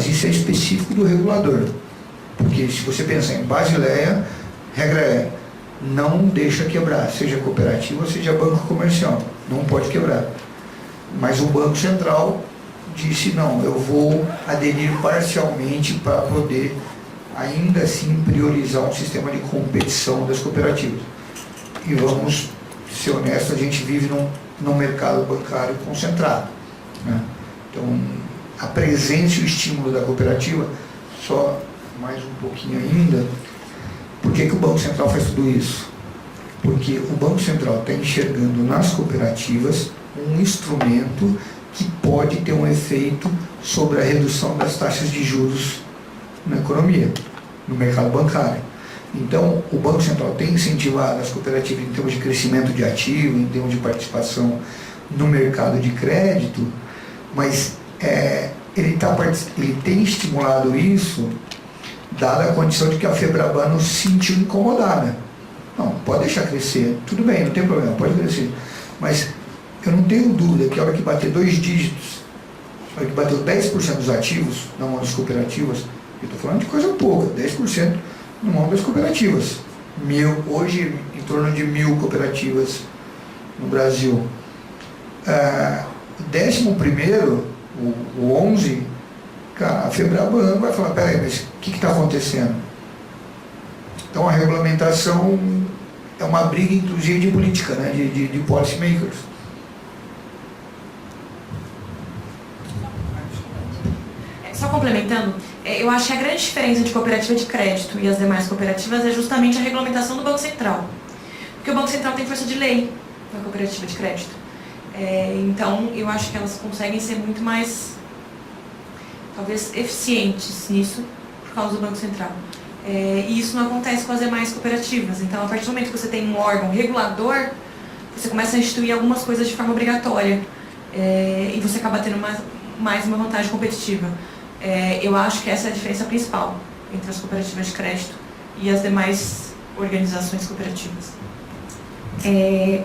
isso é específico do regulador. Porque se você pensar em Basileia, regra é: não deixa quebrar, seja cooperativa, seja banco comercial, não pode quebrar. Mas o Banco Central disse: não, eu vou aderir parcialmente para poder ainda assim priorizar um sistema de competição das cooperativas. E vamos ser honestos, a gente vive num mercado bancário concentrado, né? Então, a presença e o estímulo da cooperativa só mais um pouquinho ainda. Por que o Banco Central faz tudo isso? Porque o Banco Central está enxergando nas cooperativas um instrumento que pode ter um efeito sobre a redução das taxas de juros na economia, no mercado bancário. Então, o Banco Central tem incentivado as cooperativas em termos de crescimento de ativo, em termos de participação no mercado de crédito, mas ele tem estimulado isso, dada a condição de que a Febraban se sentiu incomodada. Não, pode deixar crescer, tudo bem, não tem problema, pode crescer. Mas eu não tenho dúvida que a hora que bater 2 dígitos, a hora que bateu 10% dos ativos na mão das cooperativas, eu estou falando de coisa pouca, 10% na mão das cooperativas. Hoje, em torno de 1.000 cooperativas no Brasil. O 11º, o 11, cara, a Febraban vai falar, peraí, mas o que está acontecendo? Então a regulamentação é uma briga, inclusive, de política, né? de policy makers. Só complementando, eu acho que a grande diferença de cooperativa de crédito e as demais cooperativas é justamente a regulamentação do Banco Central. Porque o Banco Central tem força de lei na cooperativa de crédito. Então, eu acho que elas conseguem ser muito mais, talvez, eficientes nisso, por causa do Banco Central. E isso não acontece com as demais cooperativas. Então, a partir do momento que você tem um órgão regulador, você começa a instituir algumas coisas de forma obrigatória. E você acaba tendo mais uma vantagem competitiva. Eu acho que essa é a diferença principal entre as cooperativas de crédito e as demais organizações cooperativas.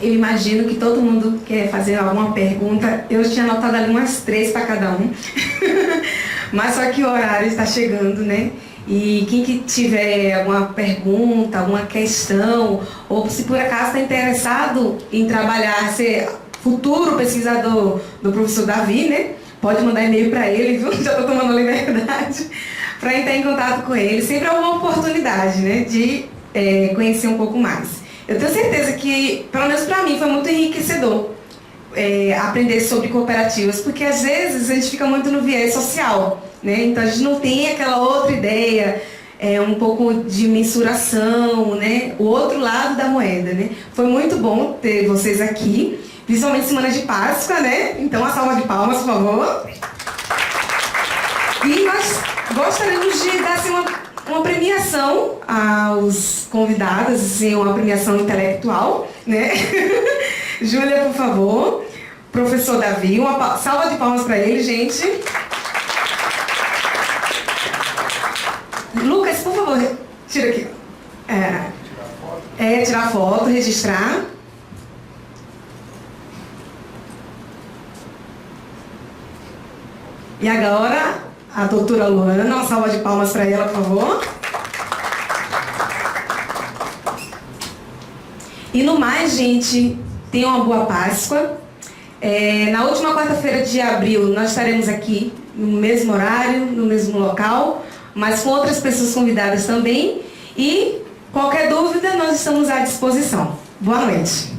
Eu imagino que todo mundo quer fazer alguma pergunta. Eu tinha anotado ali umas 3 para cada um. Mas só que o horário está chegando, né? E quem que tiver alguma pergunta, alguma questão, ou se por acaso está interessado em trabalhar, ser futuro pesquisador do professor Davi, né? Pode mandar e-mail para ele, viu? Já estou tomando liberdade, para entrar em contato com ele. Sempre é uma oportunidade, né? De conhecer um pouco mais. Eu tenho certeza que, pelo menos para mim, foi muito enriquecedor aprender sobre cooperativas, porque às vezes a gente fica muito no viés social, né? Então a gente não tem aquela outra ideia, um pouco de mensuração, né? O outro lado da moeda, né? Foi muito bom ter vocês aqui, principalmente semana de Páscoa, né? Então uma salva de palmas, por favor. E nós gostaríamos de dar assim, uma premiação aos convidados, assim, uma premiação intelectual, né? Júlia, por favor. Professor Davi, uma salva de palmas para ele, gente. Lucas, por favor, tira aqui. Tirar foto, registrar. E agora, a doutora Luana, uma salva de palmas para ela, por favor. E no mais, gente, tenham uma boa Páscoa. Na última quarta-feira de abril, nós estaremos aqui no mesmo horário, no mesmo local, mas com outras pessoas convidadas também. E qualquer dúvida, nós estamos à disposição. Boa noite.